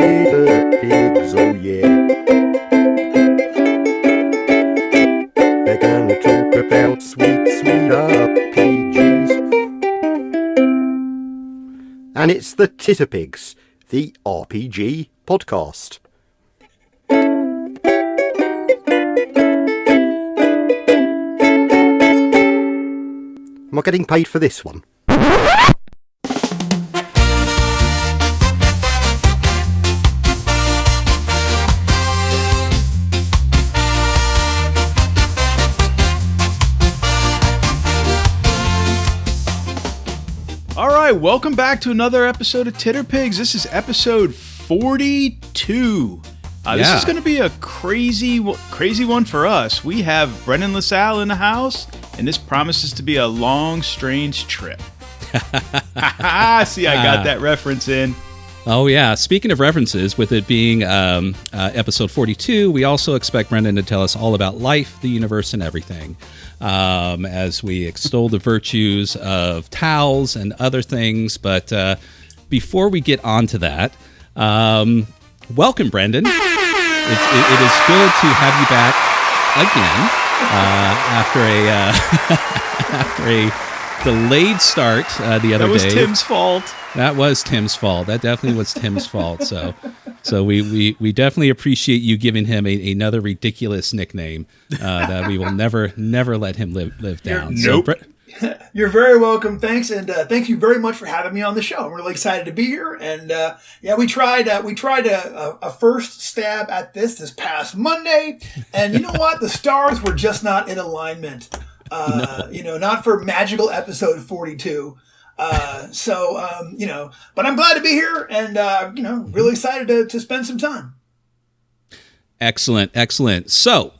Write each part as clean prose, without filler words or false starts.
Titter pigs, oh yeah. They're gonna talk about sweet, sweet RPGs. And it's the Titter Pigs, the RPG podcast. Am I getting paid for this one? All right, welcome back to another episode of Titter Pigs. This is episode 42. This is going to be a crazy one for us. We have Brendan LaSalle in the house, and this promises to be a long, strange trip. See, I got that reference in. Oh, yeah. Speaking of references, with it being episode 42, we also expect Brendan to tell us all about life, the universe, and everything. As we extol the virtues of towels and other things. But before we get on to that, welcome, Brendan. It is good to have you back again after a delayed start the other day. That was Tim's fault. That was Tim's fault. That definitely was Tim's fault. So we definitely appreciate you giving him another ridiculous nickname that we will never let him live down. Nope. You're very welcome. Thanks, and thank you very much for having me on the show. I'm really excited to be here. And we tried a first stab at this past Monday, and you know what? The stars were just not in alignment. No. Not for magical episode 42. But I'm glad to be here, and really excited to spend some time. Excellent. So,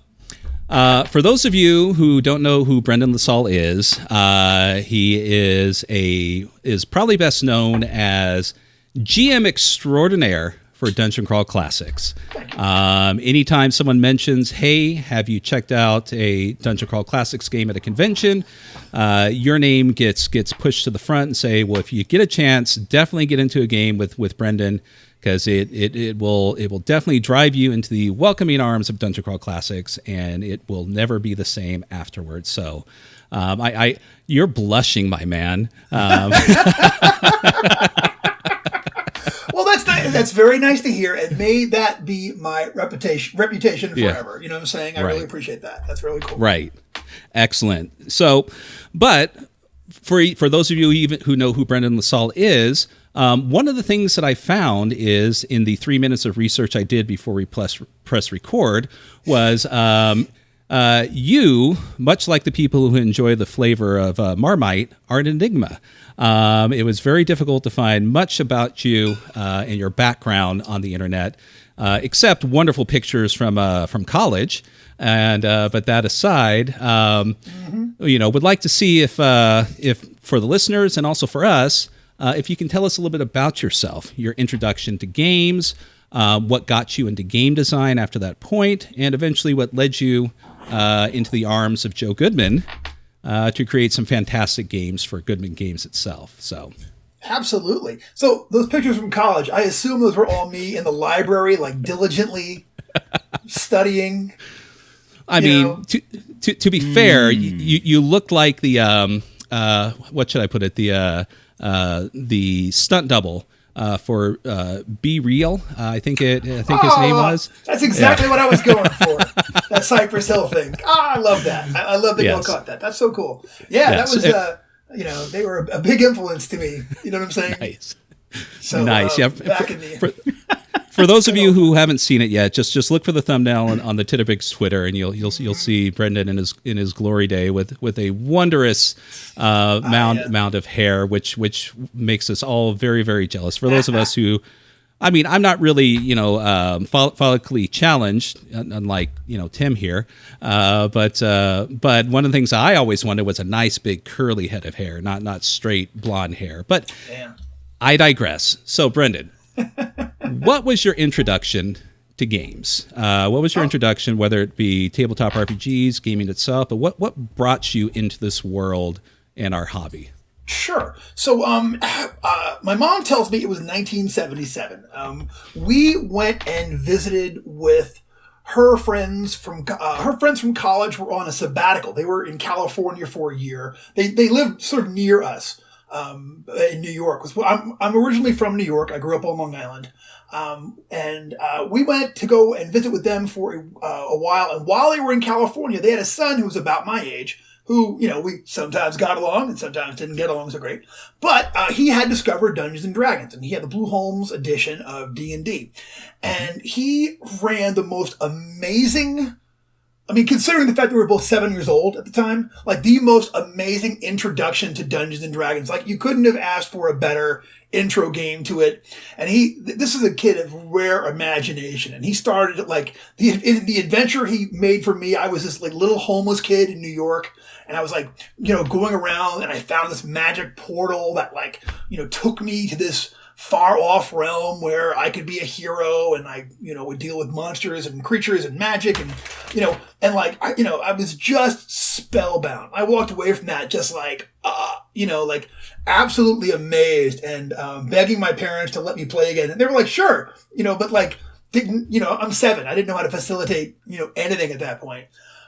for those of you who don't know who Brendan LaSalle is, he is probably best known as GM extraordinaire for Dungeon Crawl Classics. Anytime someone mentions, hey, have you checked out a Dungeon Crawl Classics game at a convention, your name gets pushed to the front and say, well, if you get a chance, definitely get into a game with Brendan, because it will definitely drive you into the welcoming arms of Dungeon Crawl Classics, and it will never be the same afterwards. So you're blushing, my man. Well, that's very nice to hear, and may that be my reputation forever. Yeah. You know what I'm saying? I really appreciate that. That's really cool. Right. Excellent. So, but for those of you who know who Brendan LaSalle is, one of the things that I found is in the 3 minutes of research I did before we press record was you, much like the people who enjoy the flavor of Marmite, are an enigma. It was very difficult to find much about you and your background on the internet, except wonderful pictures from college. And but that aside, would like to see if for the listeners and also for us, if you can tell us a little bit about yourself, your introduction to games, what got you into game design after that point, and eventually what led you into the arms of Joe Goodman to create some fantastic games for Goodman Games itself. So, absolutely. So those pictures from college, I assume those were all me in the library, like diligently studying. I mean, to be fair, you look like the what should I put it, the stunt double for Be Real. I think his name was. That's exactly what I was going for. That Cypress Hill thing. I love that. I love that you all caught that. That's so cool. Yeah, yes. That was they were a big influence to me. You know what I'm saying? Nice. So, nice. Yeah. Back in the For those of you who haven't seen it yet, just look for the thumbnail on the Titterpigs Twitter, and you'll see Brendan in his glory day with a wondrous mound of hair, which makes us all very, very jealous. For those of us who, I mean, I'm not really follically challenged, unlike Tim here, but one of the things I always wanted was a nice big curly head of hair, not straight blonde hair. But I digress. So Brendan. What was your introduction to games? What was your introduction, whether it be tabletop RPGs, gaming itself, but what brought you into this world and our hobby? Sure. So, my mom tells me it was 1977. We went and visited with her friends from college. Were on a sabbatical. They were in California for a year. They lived sort of near us, in New York. I'm originally from New York. I grew up on Long Island. And we went to go and visit with them for a while. And while they were in California, they had a son who was about my age, who, we sometimes got along and sometimes didn't get along so great. But he had discovered Dungeons & Dragons, and he had the Blue Holmes edition of D&D. And he ran the most amazing, considering the fact that we were both 7 years old at the time, like the most amazing introduction to Dungeons & Dragons. Like, you couldn't have asked for a better intro game to it. And this is a kid of rare imagination. And he started like the adventure he made for me. I was this like little homeless kid in New York. And I was like, going around, and I found this magic portal that took me to this far off realm where I could be a hero, and I, would deal with monsters and creatures and magic, and, I was just spellbound. I walked away from that just absolutely amazed, and begging my parents to let me play again. And they were like, sure, but I'm 7. I didn't know how to facilitate, anything at that point.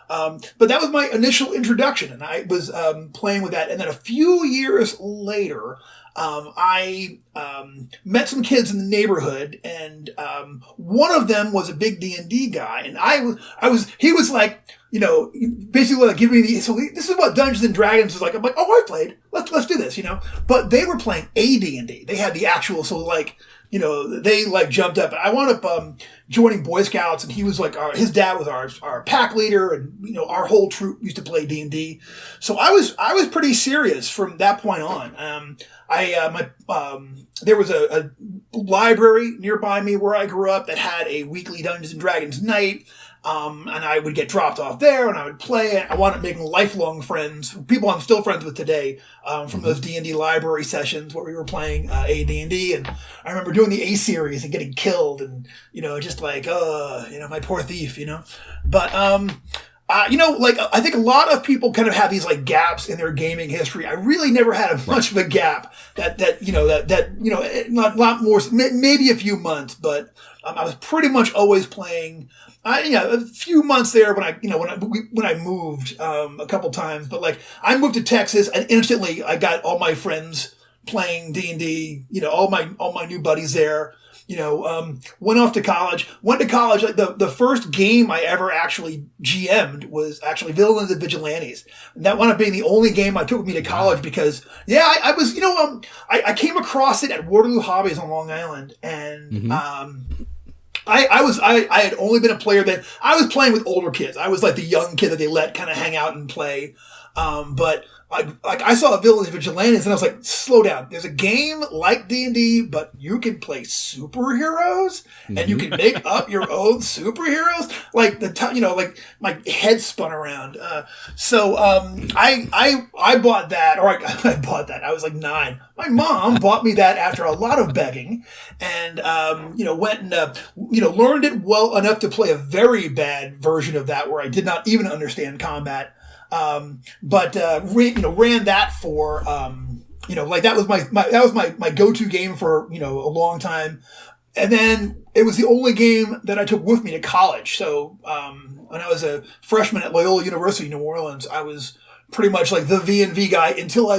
But that was my initial introduction, and I was playing with that. And then a few years later, I met some kids in the neighborhood, and one of them was a big D&D guy, and he was like, basically like giving me this is what Dungeons & Dragons is like. I'm like, oh, I played. Let's do this, But they were playing a D&D. They had the actual, they jumped up. I wound up joining Boy Scouts, and he was his dad was our pack leader, and our whole troop used to play D&D. So I was pretty serious from that point on. There was a library nearby me where I grew up that had a weekly Dungeons & Dragons night. And I would get dropped off there, and I would play. I wound up making lifelong friends, people I'm still friends with today, from those D&D library sessions where we were playing AD&D. And I remember doing the A series and getting killed, and just my poor thief, But I think a lot of people kind of have these gaps in their gaming history. I really never had much of a gap that not more, maybe a few months, but I was pretty much always playing. A few months there when I moved a couple times, but I moved to Texas, and instantly I got all my friends playing D&D. All my new buddies there. Went off to college. Went to college. The first game I ever actually GM'd was actually Villains and Vigilantes. And that wound up being the only game I took with me to college because, I was, I came across it at Waterloo Hobbies on Long Island, and I had only been a player then. I was playing with older kids. I was like the young kid that they let kind of hang out and play. But I saw Villains and Vigilantes, and I was like, slow down. There's a game like D&D, but you can play superheroes, and you can make up your own superheroes. My head spun around. So I bought that, or I bought that. I was like 9. My mom bought me that after a lot of begging, and went and learned it well enough to play a very bad version of that where I did not even understand combat. But ran that for, that was my go-to game for, a long time. And then it was the only game that I took with me to college. So, when I was a freshman at Loyola University, New Orleans, I was pretty much like the V&V guy until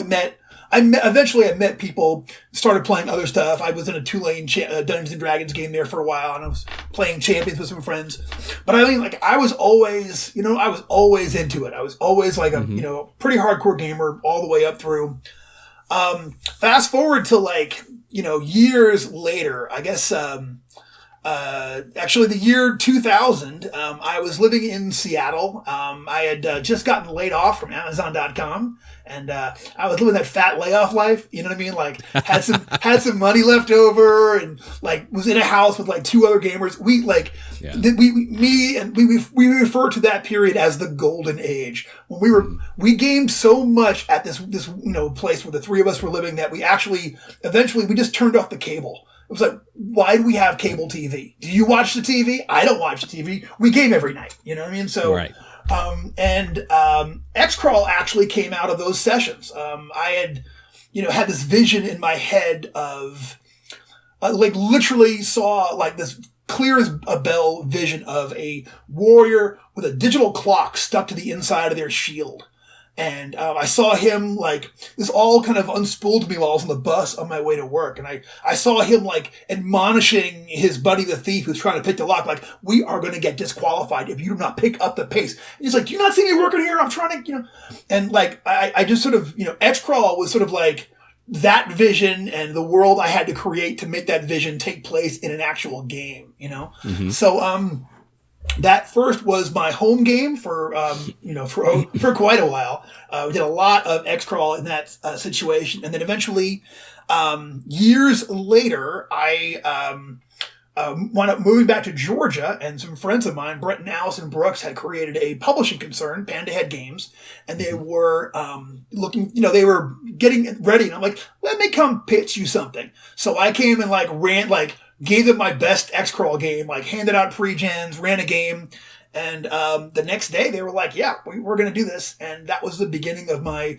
eventually I met people, started playing other stuff. I was in a Tulane Dungeons and Dragons game there for a while, and I was playing Champions with some friends. But I was always, I was always into it. I was always a, pretty hardcore gamer all the way up through. Fast forward to years later, I guess, actually the year 2000, I was living in Seattle. I had just gotten laid off from Amazon.com, and I was living that fat layoff life. You know what I mean? Had some money left over, and was in a house with 2 other gamers. We refer to that period as the golden age, when we gamed so much at this place where the 3 of us were living that we actually eventually we just turned off the cable. It was like, why do we have cable TV? Do you watch the TV? I don't watch the TV. We game every night. You know what I mean? So, right. XCrawl actually came out of those sessions. I had this vision in my head of, like literally saw like this clear as a bell vision of a warrior with a digital clock stuck to the inside of their shield. And I saw him, like, this all kind of unspooled to me while I was on the bus on my way to work. And I saw him, like, admonishing his buddy, the thief, who's trying to pick the lock, like, we are going to get disqualified if you do not pick up the pace. And he's like, do you not see me working here? I'm trying to, And, like, I just sort of, XCrawl was sort of like that vision and the world I had to create to make that vision take place in an actual game, Mm-hmm. So, that first was my home game for quite a while. We did a lot of XCrawl in that situation. And then eventually, years later, I wound up moving back to Georgia, and some friends of mine, Brett and Allison Brooks, had created a publishing concern, Panda Head Games, and they were looking, they were getting ready. And I'm like, let me come pitch you something. So I came and gave them my best XCrawl game, handed out pre-gens, ran a game, and the next day they were like, yeah, we're going to do this. And that was the beginning of my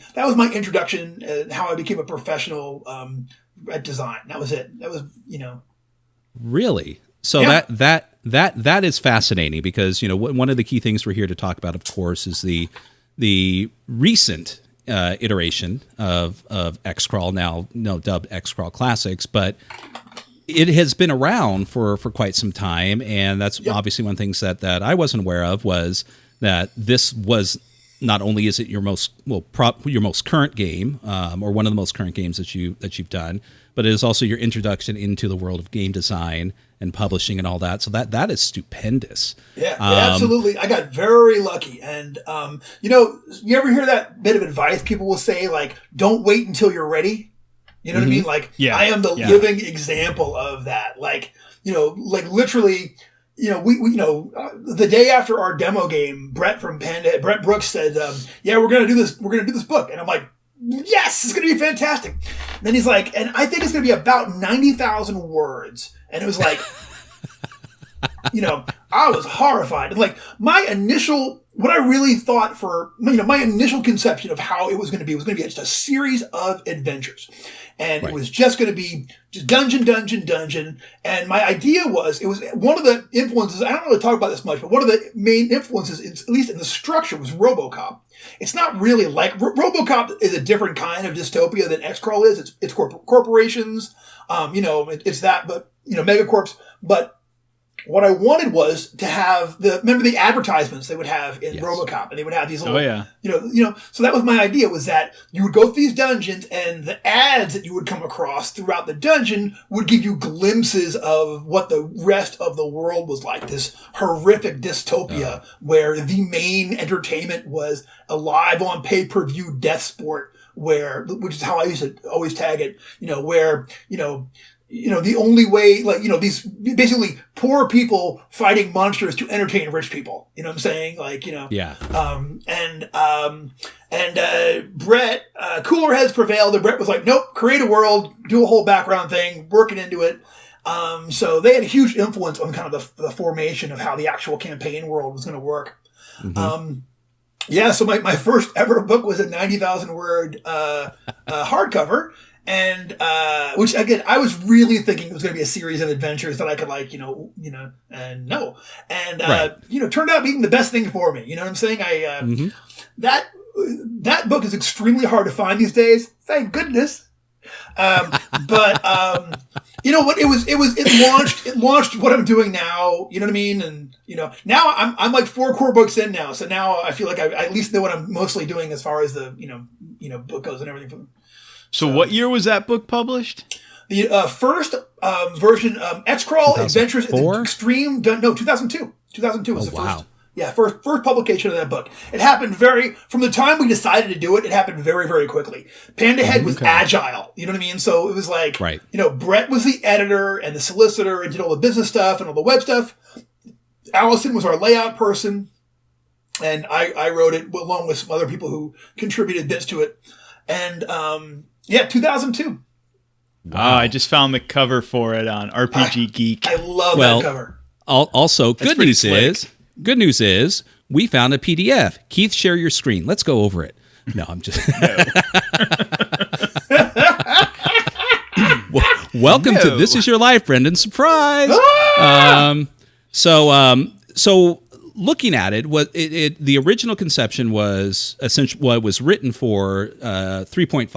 introduction and how I became a professional at design. That was it. That was, Really? So yeah. that is fascinating because, one of the key things we're here to talk about, of course, is the recent iteration of XCrawl, now dubbed XCrawl Classics, but it has been around for quite some time, and that's obviously one of the things that I wasn't aware of was that this was not only is it your most current game, or one of the most current games that you've done, but it is also your introduction into the world of game design and publishing and all that. So that is stupendous. Yeah, absolutely. I got very lucky, and you ever hear that bit of advice people will say, like, don't wait until you're ready? You know what I mean? Like, I am the living example of that. Like, literally, we the day after our demo game, Brett Brooks said, we're going to do this. We're going to do this book. And I'm like, yes, it's going to be fantastic. And then he's like, and I think it's going to be about 90,000 words. And it was like, I was horrified. And what I really thought for, my initial conception of how it was going to be just a series of adventures. And It was just going to be just dungeon. And my idea was, it was one of the influences, I don't really talk about this much, but one of the main influences, at least in the structure, was RoboCop. It's not really like, RoboCop is a different kind of dystopia than XCrawl is. It's corporations, it's that, but, megacorps. But what I wanted was to have remember the advertisements they would have in RoboCop, and they would have these little, so that was my idea, was that you would go through these dungeons, and the ads that you would come across throughout the dungeon would give you glimpses of what the rest of the world was like, this horrific dystopia where the main entertainment was a live on pay-per-view death sport, which is how I used to always tag it, where, the only way, these basically poor people fighting monsters to entertain rich people. You know what I'm saying? Brett, cooler heads prevailed, and Brett was like, nope, create a world, do a whole background thing, working into it. So they had a huge influence on kind of the formation of how the actual campaign world was going to work. Mm-hmm. So my first ever book was a 90,000 word hardcover. And, which again, I was really thinking it was going to be a series of adventures that I could and no. And, turned out being the best thing for me. You know what I'm saying? That book is extremely hard to find these days. Thank goodness. It launched what I'm doing now. You know what I mean? And, now I'm like 4 core books in now. So now I feel like I at least know what I'm mostly doing as far as the, book goes and everything. So what year was that book published? The first version of XCrawl Adventures in the Extreme... 2002. 2002 was the first. Yeah, first publication of that book. It happened from the time we decided to do it, it happened very, very quickly. Panda Head was agile. You know what I mean? So it was like, Brett was the editor and the solicitor and did all the business stuff and all the web stuff. Allison was our layout person. And I wrote it along with some other people who contributed bits to it. And... 2002. Wow. I just found the cover for it on RPG Geek. I love that cover. Also, good news is we found a PDF. Keith, share your screen. Let's go over it. No, I'm just... Welcome to This Is Your Life, Brendan. Surprise! Ah! So looking at it, the original conception was essentially what was written for 3.5.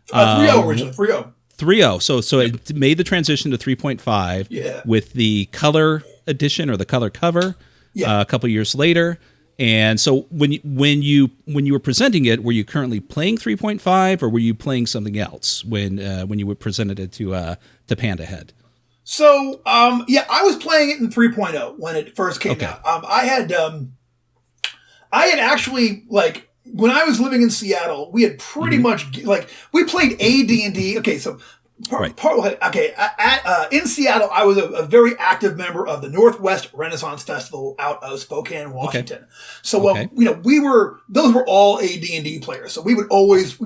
3.0 originally, 3.0. 3.0. So it made the transition to 3.5 with the color edition or the color cover a couple years later. And so when you were presenting it, were you currently playing 3.5 or were you playing something else when you presented it to Panda Head? So I was playing it in 3.0 when it first came out. I had actually, like, when I was living in Seattle, we had pretty much, like, we played AD&D. Okay, so in Seattle, I was a very active member of the Northwest Renaissance Festival out of Spokane, Washington. Okay. So, those were all AD&D players. So we were always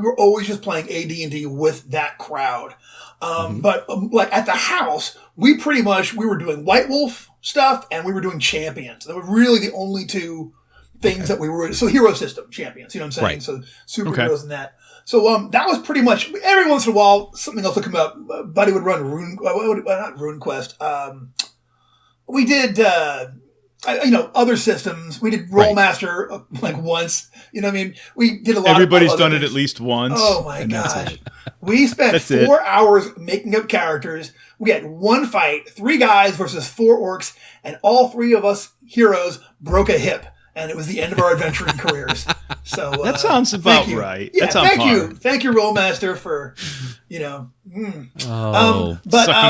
just playing AD&D with that crowd. But like at the house, we were doing White Wolf stuff and we were doing Champions. They were really the only two things that we were. So hero system champions, you know what I'm saying? Right. So superheroes and that. So that was pretty much, every once in a while something else would come up. Buddy would run not RuneQuest. We did other systems. We did Rollmaster like once. You know what I mean? We did a lot. Everybody's done it at least once. Oh my gosh. We spent 4 hours making up characters. We had one fight, 3 guys versus 4 orcs, and all 3 of us heroes broke a hip. And it was the end of our adventuring careers. So that sounds about right. Yeah, that sounds hard. Thank you, Rollmaster, for sucking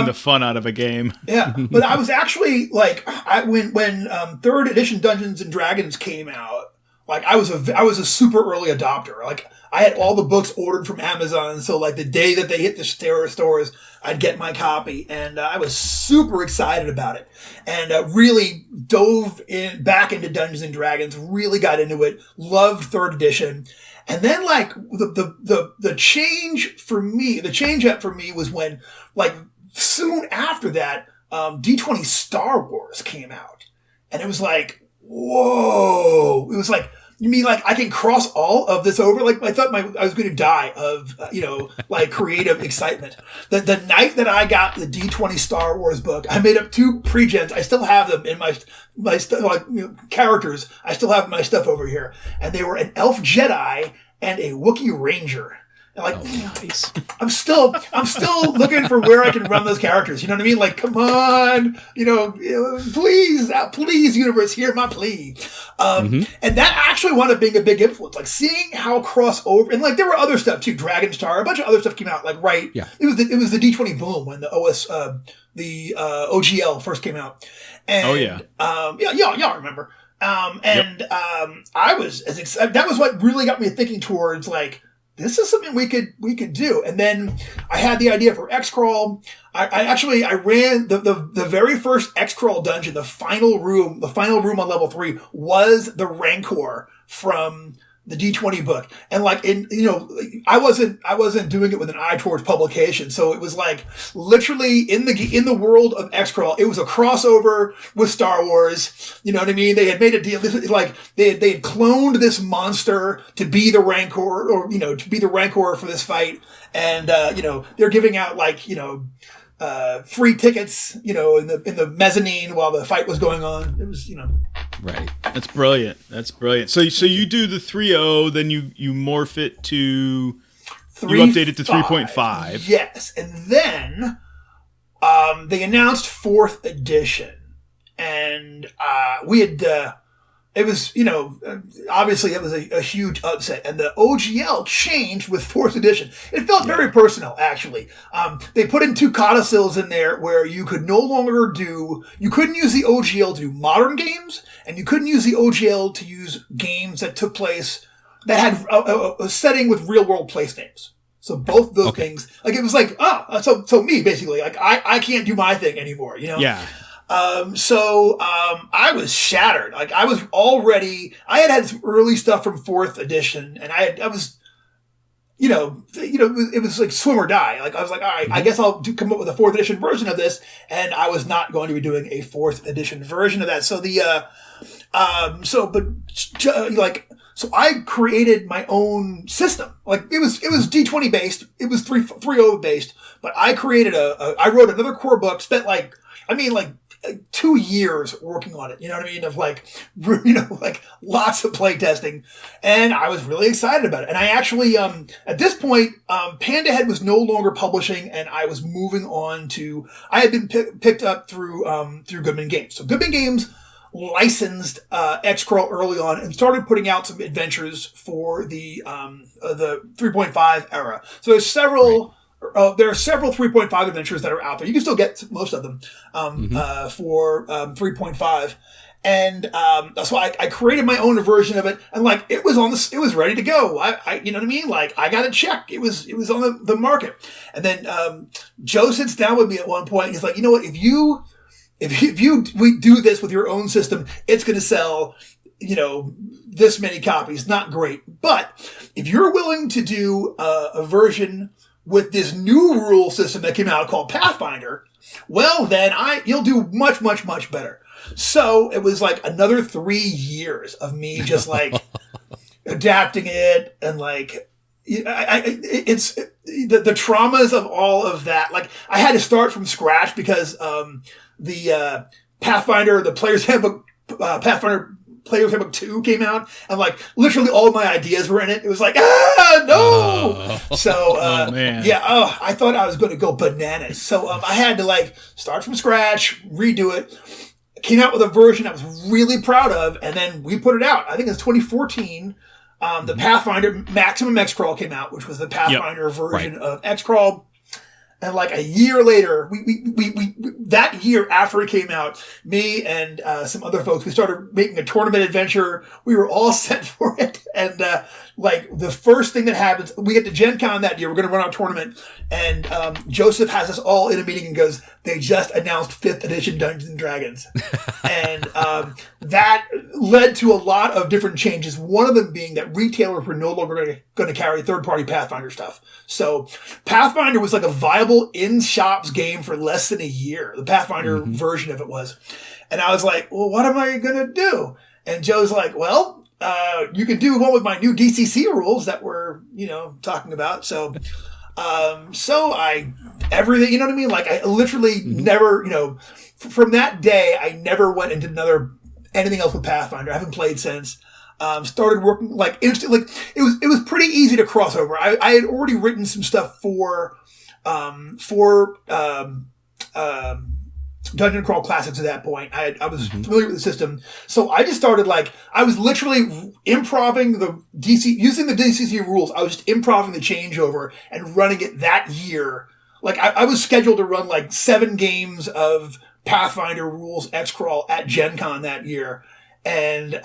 the fun out of a game. Yeah, but I was actually like, when 3rd edition Dungeons and Dragons came out, like I was a super early adopter. Like I had all the books ordered from Amazon, so like the day that they hit the stores, I'd get my copy, and I was super excited about it, and really dove back into Dungeons and Dragons. Really got into it. Loved 3rd edition, and then like the change for me, the change up for me was when like soon after that, D20 Star Wars came out, and it was like, whoa! It was like, you mean like I can cross all of this over? Like I thought I was going to die of like creative excitement. The night that I got the D20 Star Wars book, I made up 2 pre-gens. I still have them in my characters. I still have my stuff over here, and they were an Elf Jedi and a Wookiee Ranger. Like, nice. I'm still looking for where I can run those characters. You know what I mean? Like, come on, please, universe, hear my plea. And that actually wound up being a big influence. Like seeing how crossover, and like there were other stuff too. Dragon Star, a bunch of other stuff came out. Like it was the D20 boom when the OGL first came out. And, y'all remember. I was as excited. That was what really got me thinking towards like, this is something we could do. And then I had the idea for XCrawl. I ran the very first XCrawl dungeon, the final room on level 3 was the Rancor from the D20 book. And like I wasn't doing it with an eye towards publication. So it was like literally in the world of XCrawl, it was a crossover with Star Wars. You know what I mean? They had made a deal, like they had cloned this monster to be the Rancor, or to be the Rancor for this fight. And they're giving out like free tickets, in the mezzanine while the fight was going on. It was, Right. That's brilliant. So you do the 3.0, then you morph it to, you update it to 3.5. Yes. And then, they announced 4th edition, and, we had, it was, obviously it was a huge upset, and the OGL changed with 4th edition. It felt very personal, actually. They put in 2 codicils in there where you could no longer you couldn't use the OGL to do modern games, and you couldn't use the OGL to use games that took place, that had a setting with real world place names. So both of those things, like it was like, so me basically, like I can't do my thing anymore, Yeah. I was shattered. Like I had some early stuff from 4th edition, and I was, it was like swim or die. Like I was like, all right, I guess I'll come up with a 4th edition version of this, and I was not going to be doing a 4th edition version of that. So So I created my own system. Like it was D20 based. It was 3.0 based, but I created I wrote another core book, spent like 2 years working on it. You know what I mean? Of like lots of play testing. And I was really excited about it. And I actually, at this point, Panda Head was no longer publishing, and I was moving on to, I had been picked up through Goodman Games. So Goodman Games licensed XCrawl early on and started putting out some adventures for the 3.5 era. So there's several. Right. There are several 3.5 adventures that are out there. You can still get most of them for 3.5, and so I created my own version of it, and like it was ready to go. I you know what I mean? Like I got it checked. It was on the market, and then Joe sits down with me at one point. And he's like, you know what? If we do this with your own system, it's going to sell, this many copies. Not great, but if you're willing to do a version with this new rule system that came out called Pathfinder, well, then you'll do much, much, much better. So it was like another 3 years of me just like adapting it, and like it's the traumas of all of that. Like I had to start from scratch because the Pathfinder, the Player's Handbook, Pathfinder Player's Handbook 2 came out, and like literally all my ideas were in it. It was like, no! So, I thought I was going to go bananas. So, I had to like start from scratch, redo it. Came out with a version I was really proud of, and then we put it out. I think it's 2014. The Pathfinder Maximum XCrawl came out, which was the Pathfinder version of XCrawl. And like a year later, we that year after it came out, me and some other folks, we started making a tournament adventure. We were all set for it. And like the first thing that happens, we get to Gen Con that year. We're going to run our tournament. And Joseph has us all in a meeting and goes, they just announced 5th edition Dungeons and Dragons. And that led to a lot of different changes. One of them being that retailers were no longer going to carry third-party Pathfinder stuff. So Pathfinder was like a viable in-shops game for less than a year. The Pathfinder version of it was. And I was like, well, what am I going to do? And Joe's like, well, you can do one with my new DCC rules that we're, talking about. So everything, you know what I mean? Like I literally never, from that day, I never went into anything else with Pathfinder. I haven't played since. Started working like instantly. Like, it was pretty easy to cross over. I had already written some stuff for Dungeon Crawl Classics at that point. I was familiar with the system. So I just started I was literally improving using the DCC rules. I was just improving the changeover and running it that year. Like I was scheduled to run 7 games of Pathfinder rules XCrawl at Gen Con that year. And,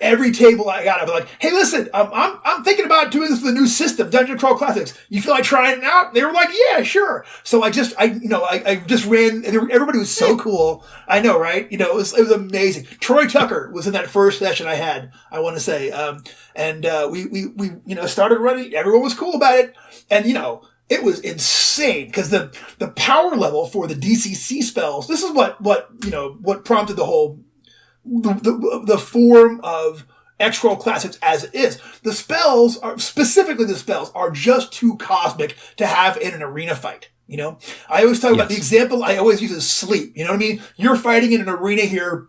every table I got, I was like, "Hey, listen, I'm thinking about doing this with a new system, Dungeon Crawl Classics. You feel like trying it out?" They were like, "Yeah, sure." So I just ran. Everybody was so cool. I know, right? It was amazing. Troy Tucker was in that first session I had. I want to say, we started running. Everyone was cool about it, and it was insane because the power level for the DCC spells. This is what prompted the whole. The form of XCrawl Classics as it is. The spells are just too cosmic to have in an arena fight. I always talk about the example I always use is sleep. You know what I mean? You're fighting in an arena here,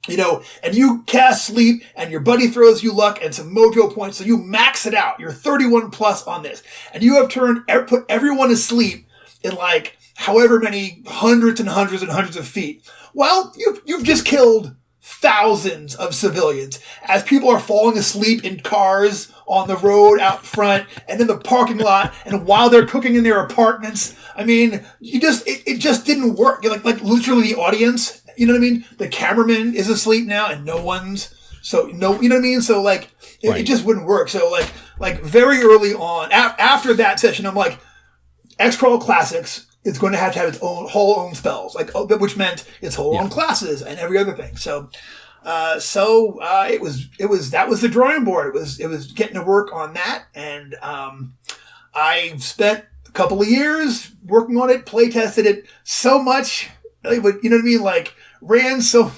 and you cast sleep and your buddy throws you luck and some mojo points. So you max it out. You're 31 plus on this and you have put everyone to sleep in however many hundreds and hundreds and hundreds of feet. Well, you've just killed thousands of civilians as people are falling asleep in cars on the road out front and in the parking lot and while they're cooking in their apartments. I mean, it just didn't work. Like literally the audience, you know what I mean? The cameraman is asleep now and no one's, so no, you know what I mean? So it just wouldn't work. So very early on, after that session, I'm like, XCrawl Classics is going to have its whole own spells, which meant its whole own classes and every other thing. So that was the drawing board. It was getting to work on that, and I spent a couple of years working on it, play tested it so much, you know what I mean? Ran so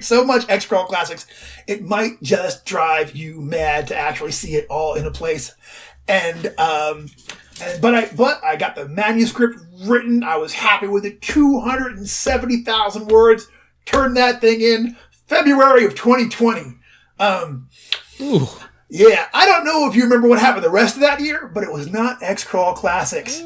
so much XCrawl Classics, it might just drive you mad to actually see it all in a place. But I got the manuscript written. I was happy with it. 270,000 words. Turned that thing in February of 2020. Ooh. Yeah, I don't know if you remember what happened the rest of that year, but it was not XCrawl Classics.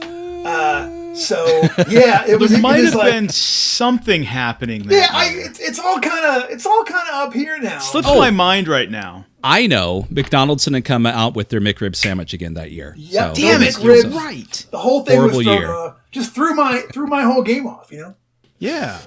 So yeah, it was. There might have like, been something happening there. Yeah, it's all kind of up here now. Slips my mind right now. I know McDonald's didn't come out with their McRib sandwich again that year. Yep, So Damn it! McRib. Right. The whole thing Horrible was year. just threw my whole game off. You know. Yeah.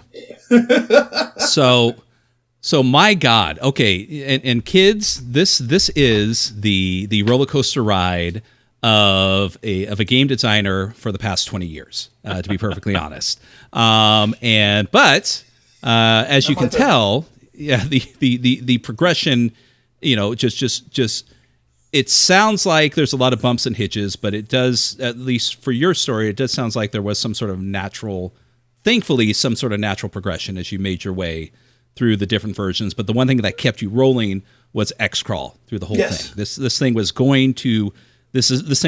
So my God, okay, and kids, this is the roller coaster ride of a game designer for the past 20 years, to be perfectly honest. But as you can tell, yeah, the progression, just it sounds like there's a lot of bumps and hitches, but it does, at least for your story, it does sounds like there was some sort of natural progression as you made your way through the different versions. But the one thing that kept you rolling was XCrawl through the whole thing. This thing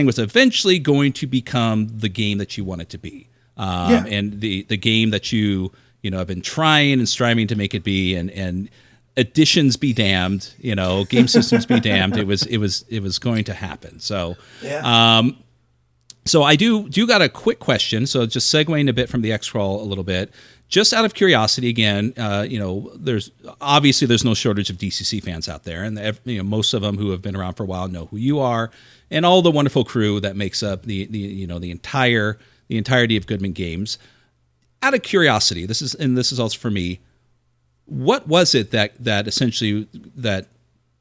was eventually going to become the game that you want it to be. And the game that you have been trying and striving to make it be, and additions be damned, game systems be damned. It was going to happen. So, so I do got a quick question. So just segueing a bit from the XCrawl a little bit, just out of curiosity, again, there's no shortage of DCC fans out there, and most of them who have been around for a while know who you are, and all the wonderful crew that makes up the entirety of Goodman Games. Out of curiosity, this is also for me. What was it that essentially that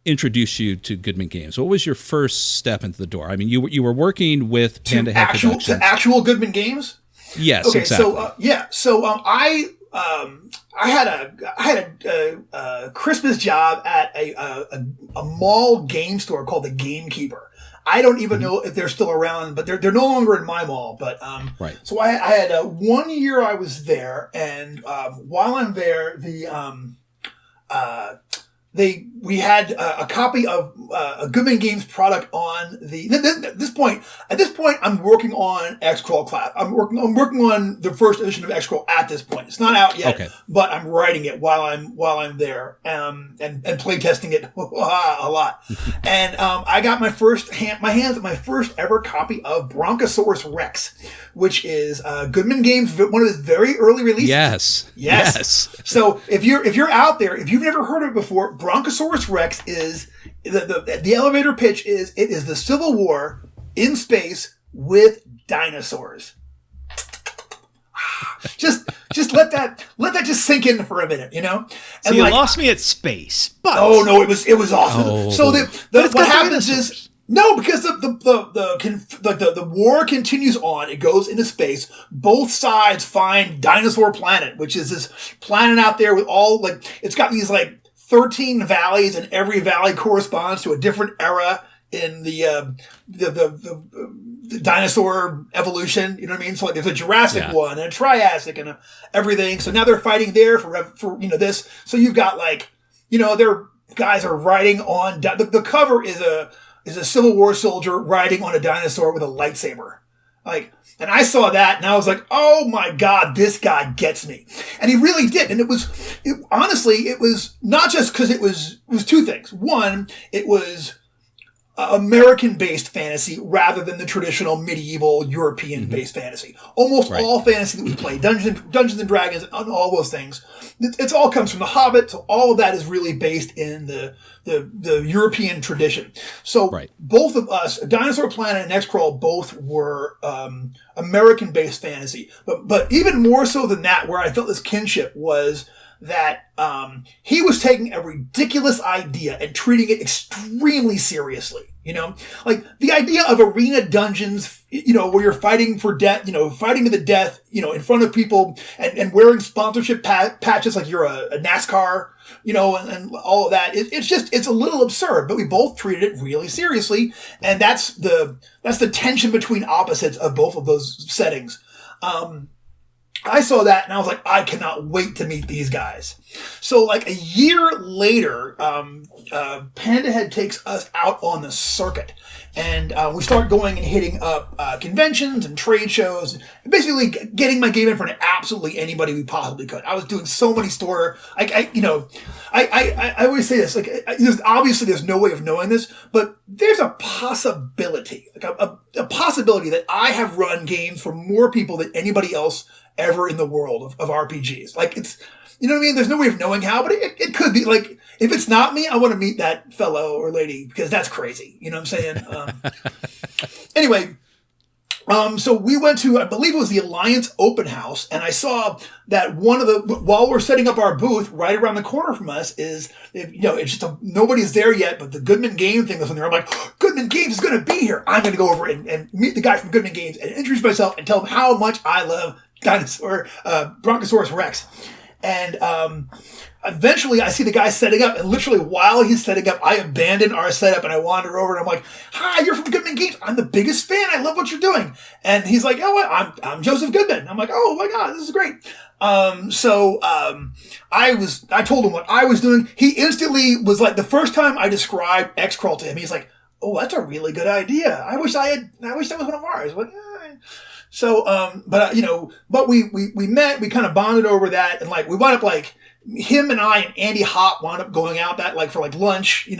introduced you to Goodman Games? What was your first step into the door? I mean, you were working with Panda Head Productions. To actual Goodman Games? Yes, okay, exactly. I had a Christmas job at a mall game store called the Gamekeeper. I don't even know if they're still around, but they're no longer in my mall. But right. So I had 1 year I was there, and while I'm there, we had a copy of a Goodman Games product on the. At this point, I'm working on XCrawl Class. I'm working on the first edition of XCrawl at this point. It's not out yet, but I'm writing it while I'm there, and playtesting it a lot. And I got my hands on my first ever copy of Bronchosaurus Rex, which is Goodman Games, one of his very early releases. Yes. So if you're out there, if you've never heard of it before, Bronchosaurus Rex is the elevator pitch is it is the Civil War in space with dinosaurs. Just let that just sink in for a minute, And so you lost me at space, but oh no, it was awesome. Oh. So what happens is no, because the war continues on. It goes into space. Both sides find Dinosaur Planet, which is this planet out there with all it's got these 13 valleys, and every valley corresponds to a different era in the dinosaur evolution. You know what I mean? So there's a Jurassic one and a Triassic and everything. So now they're fighting there for this. So you've got their guys are riding on the cover is a Civil War soldier riding on a dinosaur with a lightsaber. And I saw that and I was like, oh my God, this guy gets me. And he really did. And it was not just because it was two things. One, it was American-based fantasy rather than the traditional medieval European-based fantasy. Almost all fantasy that we play, Dungeons and Dragons, and all those things, it all comes from The Hobbit. So all of that is really based in the European tradition. So both of us, Dinosaur Planet and XCrawl, both were American-based fantasy. But even more so than that, where I felt this kinship was that he was taking a ridiculous idea and treating it extremely seriously. The idea of arena dungeons, where you're fighting for death, fighting to the death, in front of people and wearing sponsorship patches like you're a NASCAR, and all of that. It's a little absurd, but we both treated it really seriously. And that's the tension between opposites of both of those settings. I saw that and I was like, I cannot wait to meet these guys. So like a year later, Pandahead takes us out on the circuit. And we start going and hitting up conventions and trade shows, and basically getting my game in front of absolutely anybody we possibly could. I was doing so many I always say this, like, obviously there's no way of knowing this, but there's a possibility, like a possibility that I have run games for more people than anybody else ever in the world of RPGs. Like, it's, you know what I mean? There's no way of knowing how, but it could be. Like, if it's not me, I want to meet that fellow or lady, because that's crazy. You know what I'm saying? Anyway, so we went to, I believe it was the Alliance Open House, and I saw that while we're setting up our booth, right around the corner from us it's just nobody's there yet, but the Goodman Games thing was in there. I'm like, Goodman Games is going to be here. I'm going to go over and meet the guy from Goodman Games and introduce myself and tell him how much I love Brontosaurus Rex. And eventually I see the guy setting up, and literally while he's setting up, I abandon our setup and I wander over and I'm like, hi, you're from Goodman Games. I'm the biggest fan. I love what you're doing. And he's like, oh, what? I'm Joseph Goodman. I'm like, oh my God, this is great. I told him what I was doing. He instantly was like, the first time I described XCrawl to him, he's like, oh, that's a really good idea. I wish that was one of ours. Like, so, but we met, we kind of bonded over that, and like, we wound up like, him and I and Andy Hop wound up going out for like lunch, we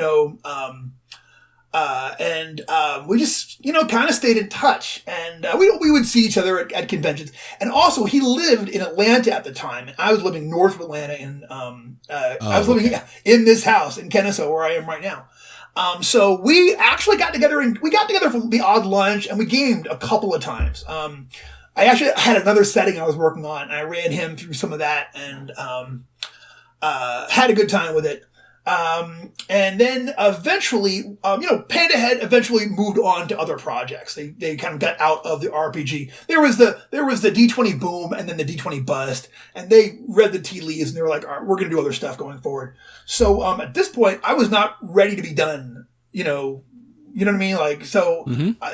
just, kind of stayed in touch, and, we would see each other at conventions. And also, he lived in Atlanta at the time, and I was living north of Atlanta I was living in this house in Kennesaw, where I am right now. So we actually got together for the odd lunch, and we gamed a couple of times. I actually had another setting I was working on, and I ran him through some of that, and had a good time with it. And then eventually, Pandahead eventually moved on to other projects. They kind of got out of the RPG. There was the D20 boom and then the D20 bust, and they read the tea leaves and they were like, all right, we're going to do other stuff going forward. So, at this point, I was not ready to be done, you know what I mean? Like, so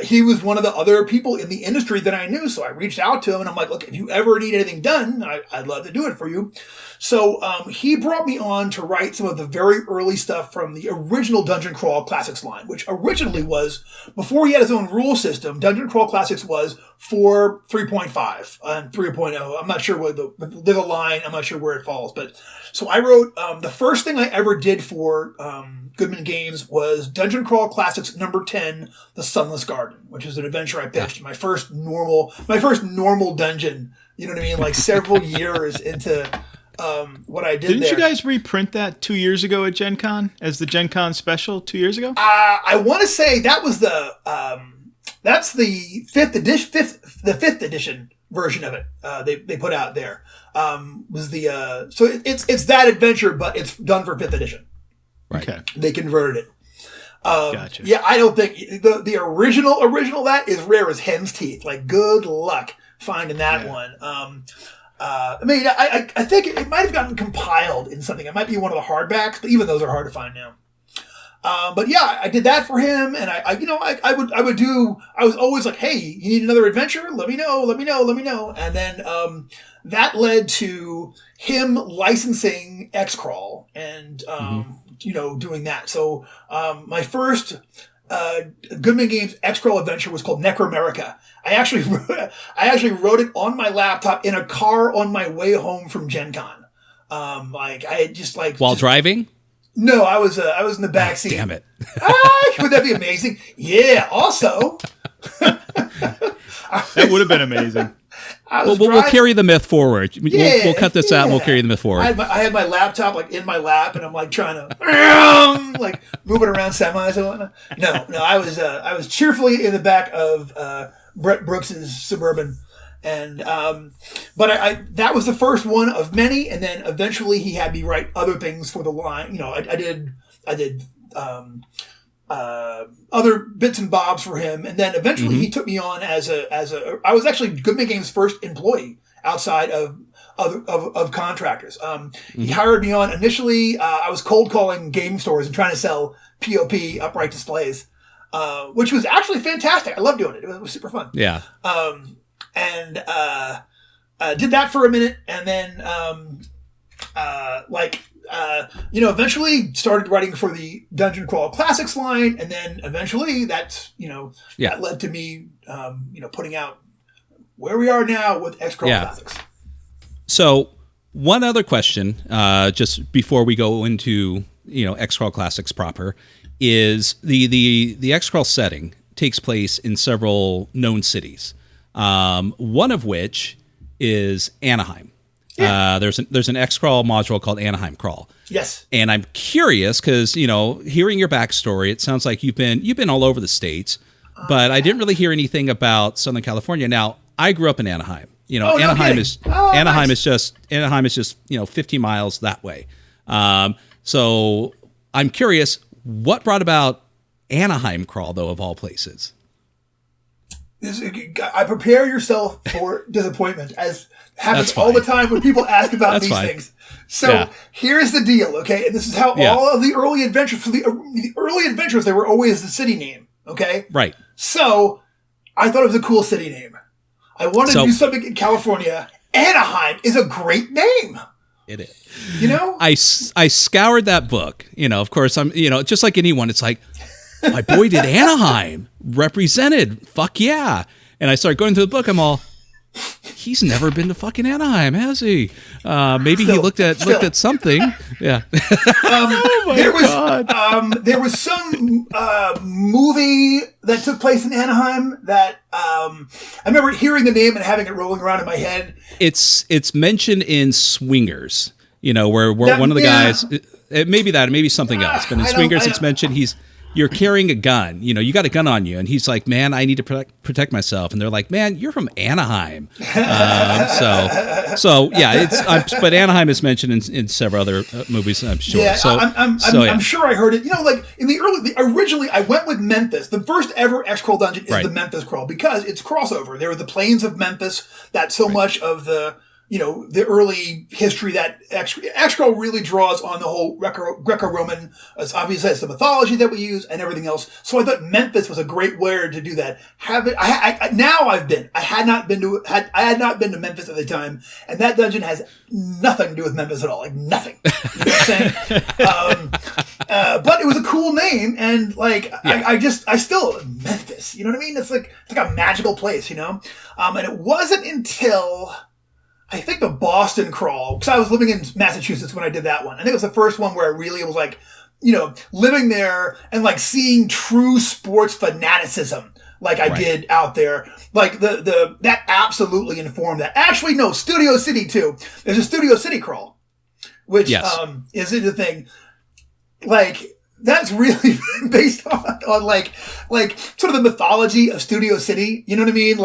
he was one of the other people in the industry that I knew. So I reached out to him and I'm like, look, if you ever need anything done, I'd love to do it for you. So he brought me on to write some of the very early stuff from the original Dungeon Crawl Classics line, which originally was, before he had his own rule system, Dungeon Crawl Classics was for 3.5 and 3.0. I'm not sure what there's a line. I'm not sure where it falls. But so I wrote, the first thing I ever did for Goodman Games was Dungeon Crawl Classics number 10, The Sunless Garden, which is an adventure I pitched. My first normal dungeon, you know what I mean? Like several years into what I did. Didn't you guys reprint that 2 years ago at Gen Con as the Gen Con special 2 years ago? I want to say that was that's the fifth edition version of it. They put out there. So it's that adventure, but it's done for 5th edition. Right. Okay. They converted it. Gotcha. Yeah, I don't think the original that is rare as hen's teeth. Like, good luck finding that one. I think it might have gotten compiled in something. It might be one of the hardbacks, but even those are hard to find now. But yeah, I did that for him, and I was always like, hey, you need another adventure? Let me know. And then, that led to him licensing XCrawl and, doing that. So, my first, Goodman Games XCrawl adventure was called Necromerica. I actually wrote it on my laptop in a car on my way home from Gen Con. While driving? No, I was in the back seat. Damn it. Would that be amazing? Yeah, also. That would have been amazing. We'll carry the myth forward. We'll cut this out and we'll carry the myth forward. I had my laptop like in my lap, and I'm like trying to like moving around semis and whatnot. No, I was cheerfully in the back of Brett Brooks's Suburban, and but I that was the first one of many, and then eventually he had me write other things for the line. I did other bits and bobs for him, and then eventually he took me on as I was actually Goodman Games' first employee outside of contractors. He hired me on initially. I was cold calling game stores and trying to sell POP upright displays, which was actually fantastic. I loved doing it. It was super fun. Yeah. did that for a minute, and then eventually started writing for the XCrawl Classics line, and then eventually that led to me putting out where we are now with XCrawl Classics. So one other question, just before we go into XCrawl Classics proper, is the XCrawl setting takes place in several known cities. One of which is Anaheim. Yeah. There's an XCrawl module called Anaheim Crawl. Yes. And I'm curious because hearing your backstory, it sounds like you've been all over the states, but I didn't really hear anything about Southern California. Now, I grew up in Anaheim. Anaheim is just 50 miles that way. So I'm curious, what brought about Anaheim Crawl, though, of all places? I prepare yourself for disappointment, as happens all the time when people ask about these things. So here's the deal, okay? And this is how all of the early adventures, for the early adventures, they were always the city name, okay? Right. So I thought it was a cool city name. I wanted to do something in California. Anaheim is a great name. It is. I scoured that book. Of course, I'm, just like anyone, it's like, my boy did Anaheim, represented, fuck yeah. And I started going through the book, I'm all, he's never been to fucking Anaheim, has he? Maybe he looked at something. Yeah. There was some movie that took place in Anaheim that I remember hearing the name and having it rolling around in my head. It's mentioned in Swingers, where one of the guys, it may be that, it may be something else, but in Swingers it's mentioned you're carrying a gun, you got a gun on you. And he's like, man, I need to protect myself. And they're like, man, you're from Anaheim. But Anaheim is mentioned in several other movies, I'm sure. Yeah, I'm sure I heard it. Originally I went with Memphis. The first ever XCrawl dungeon is the Memphis Crawl because it's crossover. There were the plains of Memphis that so much of the early history that XCrawl really draws on the whole Greco-Roman, as obviously as the mythology that we use and everything else. So I thought Memphis was a great way to do that. I had not been to Memphis at the time, and that dungeon has nothing to do with Memphis at all, like nothing. You know what I'm saying? But it was a cool name, and I still Memphis. You know what I mean? It's like a magical place, and it wasn't until I think the Boston Crawl, because I was living in Massachusetts when I did that one. I think it was the first one where I really was living there and seeing true sports fanaticism I did out there. That absolutely informed that. Actually, no, Studio City too. There's a Studio City Crawl, which is the thing. That's really based on sort of the mythology of Studio City. You know what I mean?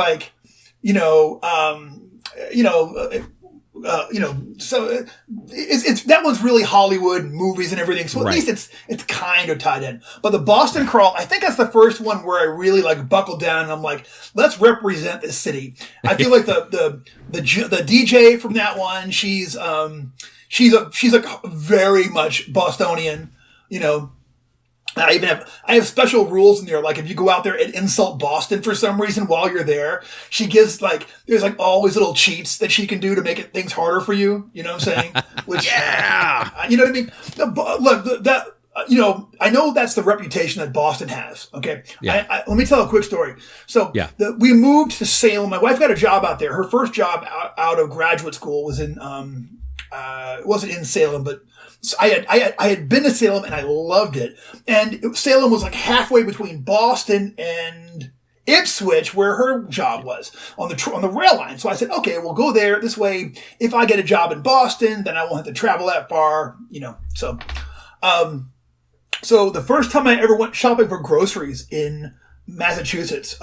So it's that one's really Hollywood movies and everything. So at least it's kind of tied in. But the Boston Crawl, I think that's the first one where I really buckled down and I'm like, let's represent this city. I feel like the DJ from that one, she's very much Bostonian, I have special rules in there. If you go out there and insult Boston for some reason while you're there, she gives there's all these little cheats that she can do to make things harder for you. You know what I'm saying? Which, you know what I mean? Look, I know that's the reputation that Boston has. Okay. Yeah. Let me tell a quick story. So we moved to Salem. My wife got a job out there. Her first job out of graduate school was in, it wasn't in Salem, but I had been to Salem and I loved it. And Salem was halfway between Boston and Ipswich, where her job was on the rail line. So I said, okay, we'll go there. This way, if I get a job in Boston, then I won't have to travel that far. So the first time I ever went shopping for groceries in Massachusetts,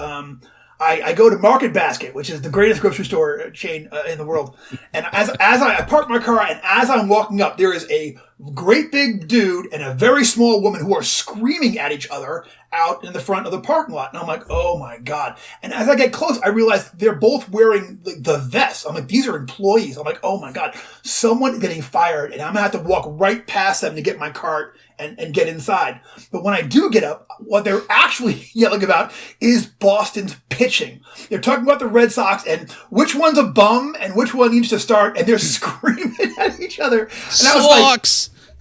I go to Market Basket, which is the greatest grocery store chain in the world. And as I park my car and as I'm walking up, there is a great big dude and a very small woman who are screaming at each other out in the front of the parking lot. And I'm like, oh my God. And as I get close, I realize they're both wearing the vests. I'm like, these are employees. I'm like, oh my God, someone is getting fired and I'm gonna have to walk right past them to get my cart and get inside. But when I do get up, what they're actually yelling about is Boston's pitching. They're talking about the Red Sox and which one's a bum and which one needs to start, and they're screaming at each other. And I was like,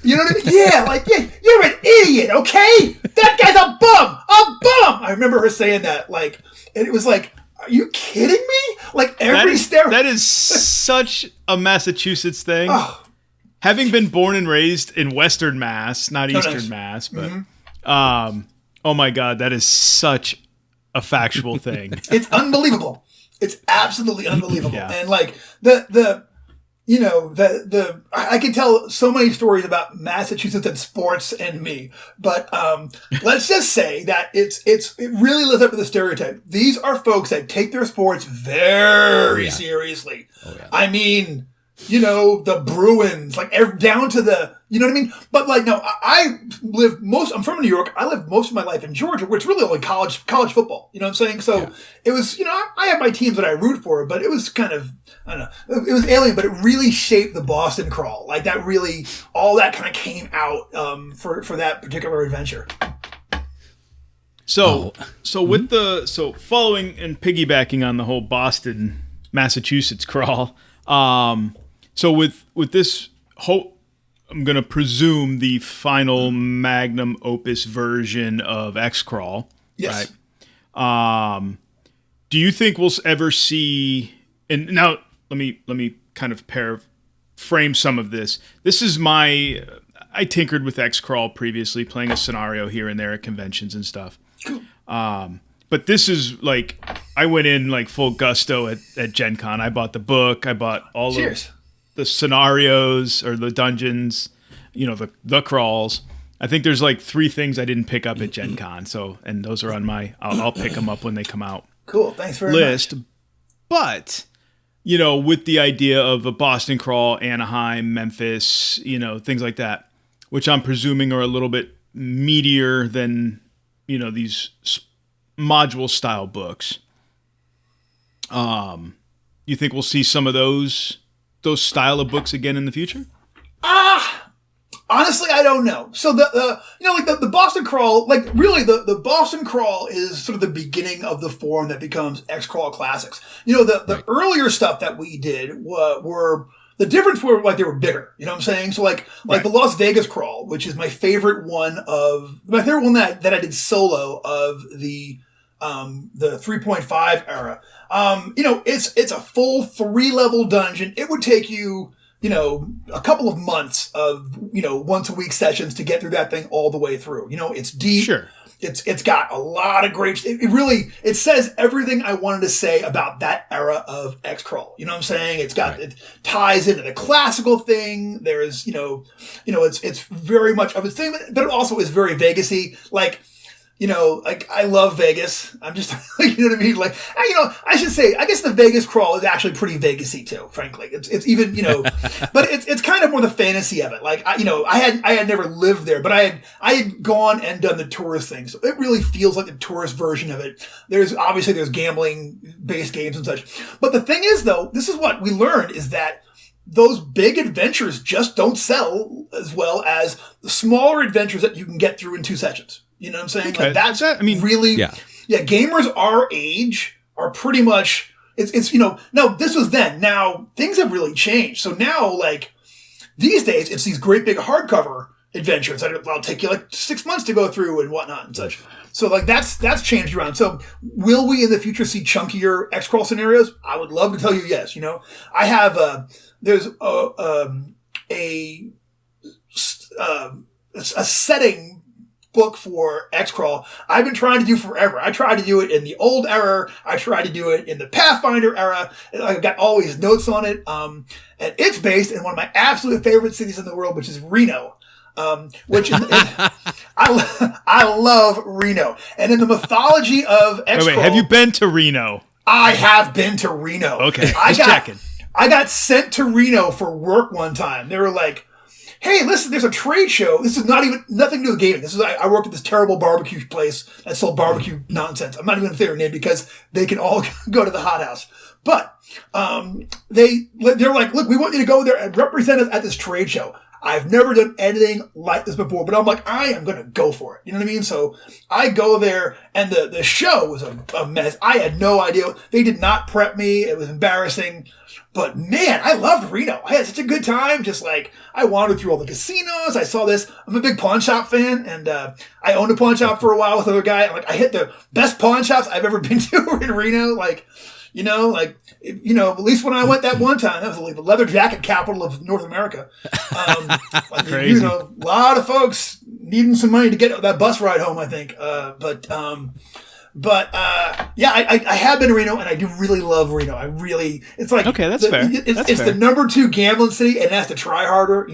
you know what I mean? Yeah, like, yeah, you're an idiot, okay? That guy's a bum! A bum! I remember her saying that, like, and it was like, are you kidding me? Like, that is such a Massachusetts thing. Oh. Having been born and raised in Western Mass, not Eastern Mass, but, oh my God, that is such a factual thing. It's unbelievable. It's absolutely unbelievable. Yeah. And like, I can tell so many stories about Massachusetts and sports and me, but let's just say that it really lives up to the stereotype. These are folks that take their sports very seriously. Oh, yeah. I mean, the Bruins, like down to the, you know what I mean? But like, no, I'm from New York. I lived most of my life in Georgia, where it's really only college football. You know what I'm saying? So it was, I have my teams that I root for, but it was kind of, I don't know, it was alien, but it really shaped the Boston crawl. Like that really, all that kind of came out for that particular adventure. So following and piggybacking on the whole Boston, Massachusetts crawl, so with this whole, I'm going to presume the final magnum opus version of XCrawl. Yes. Right? Do you think we'll ever see, and now let me kind of frame some of this. This is I tinkered with XCrawl previously, playing a scenario here and there at conventions and stuff. Cool. But this is like, I went in like full gusto at Gen Con. I bought the book. I bought all of the scenarios or the dungeons, the crawls. I think there's like 3 things I didn't pick up at Gen Con. So, and those are on I'll pick them up when they come out. Cool. Thanks very much. List. But, with the idea of a Boston crawl, Anaheim, Memphis, things like that, which I'm presuming are a little bit meatier than, these module style books. You think we'll see some of those style of books again in the future? Honestly, I don't know. So the Boston crawl, like really the Boston crawl is sort of the beginning of the form that becomes XCrawl Classics. The earlier stuff that we did were the difference were like they were bigger. You know what I'm saying? So like the Las Vegas crawl, which is my favorite one that I did solo of the 3.5 era. It's a full 3-level dungeon. It would take you, a couple of months of, once a week sessions to get through that thing all the way through. It's deep. Sure. It's got a lot of great, it says everything I wanted to say about that era of XCrawl. You know what I'm saying? It ties into the classical thing. There's, it's very much of a thing, but it also is very Vegas-y. Like, I love Vegas. I'm just, you know what I mean? Like, I should say, I guess the Vegas crawl is actually pretty Vegas-y too, frankly. It's even, but it's kind of more the fantasy of it. Like, I had never lived there, but I had gone and done the tourist thing. So it really feels like the tourist version of it. There's gambling-based games and such. But the thing is though, this is what we learned is that those big adventures just don't sell as well as the smaller adventures that you can get through in 2 sessions. You know what I'm saying? Okay. Like really, gamers our age are pretty much, no, this was then. Now, things have really changed. So now, like, these days, it's these great big hardcover adventures that'll take you like 6 months to go through and whatnot and such. So, like, that's changed around. So, will we in the future see chunkier XCrawl scenarios? I would love to tell you yes. I have, there's a setting book for XCrawl I've been trying to do forever. I tried to do it in the old era. I tried to do it in the Pathfinder era. I've got all these notes on it. And it's based in one of my absolute favorite cities in the world, which is Reno. Which I love Reno. And in the mythology of XCrawl... Wait, have you been to Reno? I have been to Reno. Okay, just checking. I got sent to Reno for work one time. They were like, hey, listen, there's a trade show. This is nothing to do with gaming. This is I worked at this terrible barbecue place that sold barbecue nonsense. I'm not even going to say their name because they can all go to the hot house. But they're like, look, we want you to go there and represent us at this trade show. I've never done anything like this before, but I'm like, I am going to go for it. You know what I mean? So I go there, and the show was a mess. I had no idea. They did not prep me. It was embarrassing. But man, I loved Reno. I had such a good time. Just like, I wandered through all the casinos. I saw this. I'm a big pawn shop fan, and I owned a pawn shop for a while with another guy. Like, I hit the best pawn shops I've ever been to in Reno. Like, at least when I went that one time, that was like the leather jacket capital of North America. Crazy. A lot of folks needing some money to get that bus ride home, I think. I have been to Reno, and I do really love Reno. It's like, okay, that's fair. It's the number 2 gambling city, and it has to try harder,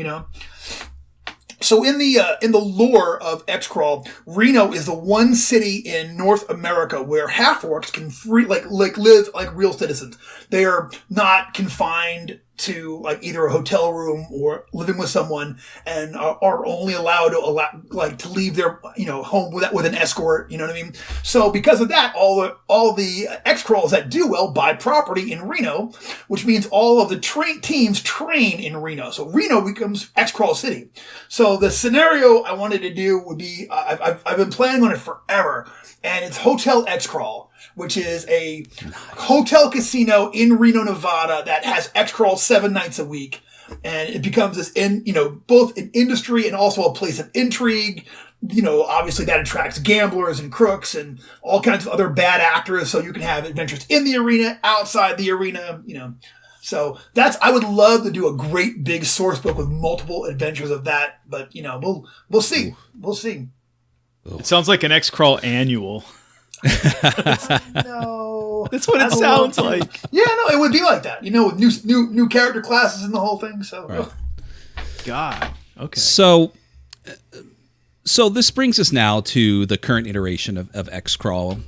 So in the lore of XCrawl, Reno is the one city in North America where half-orcs can live like real citizens. They are not confined to like either a hotel room or living with someone, and are only allowed to leave their home with an escort. You know what I mean? So because of that, all the XCrawls that do well buy property in Reno, which means all of the teams train in Reno. So Reno becomes XCrawl City. So the scenario I wanted to do would be I've been planning on it forever, and it's Hotel XCrawl, which is a hotel casino in Reno, Nevada that has XCrawl 7 nights a week. And it becomes this both an industry and also a place of intrigue. Obviously that attracts gamblers and crooks and all kinds of other bad actors. So you can have adventures in the arena, outside the arena, So I would love to do a great big source book with multiple adventures of that. But, we'll see. Ooh. We'll see. It sounds like an XCrawl annual. No, that's what it sounds like. Yeah, no, it would be like that. With new character classes and the whole thing. So, right. God, okay. So this brings us now to the current iteration of XCrawl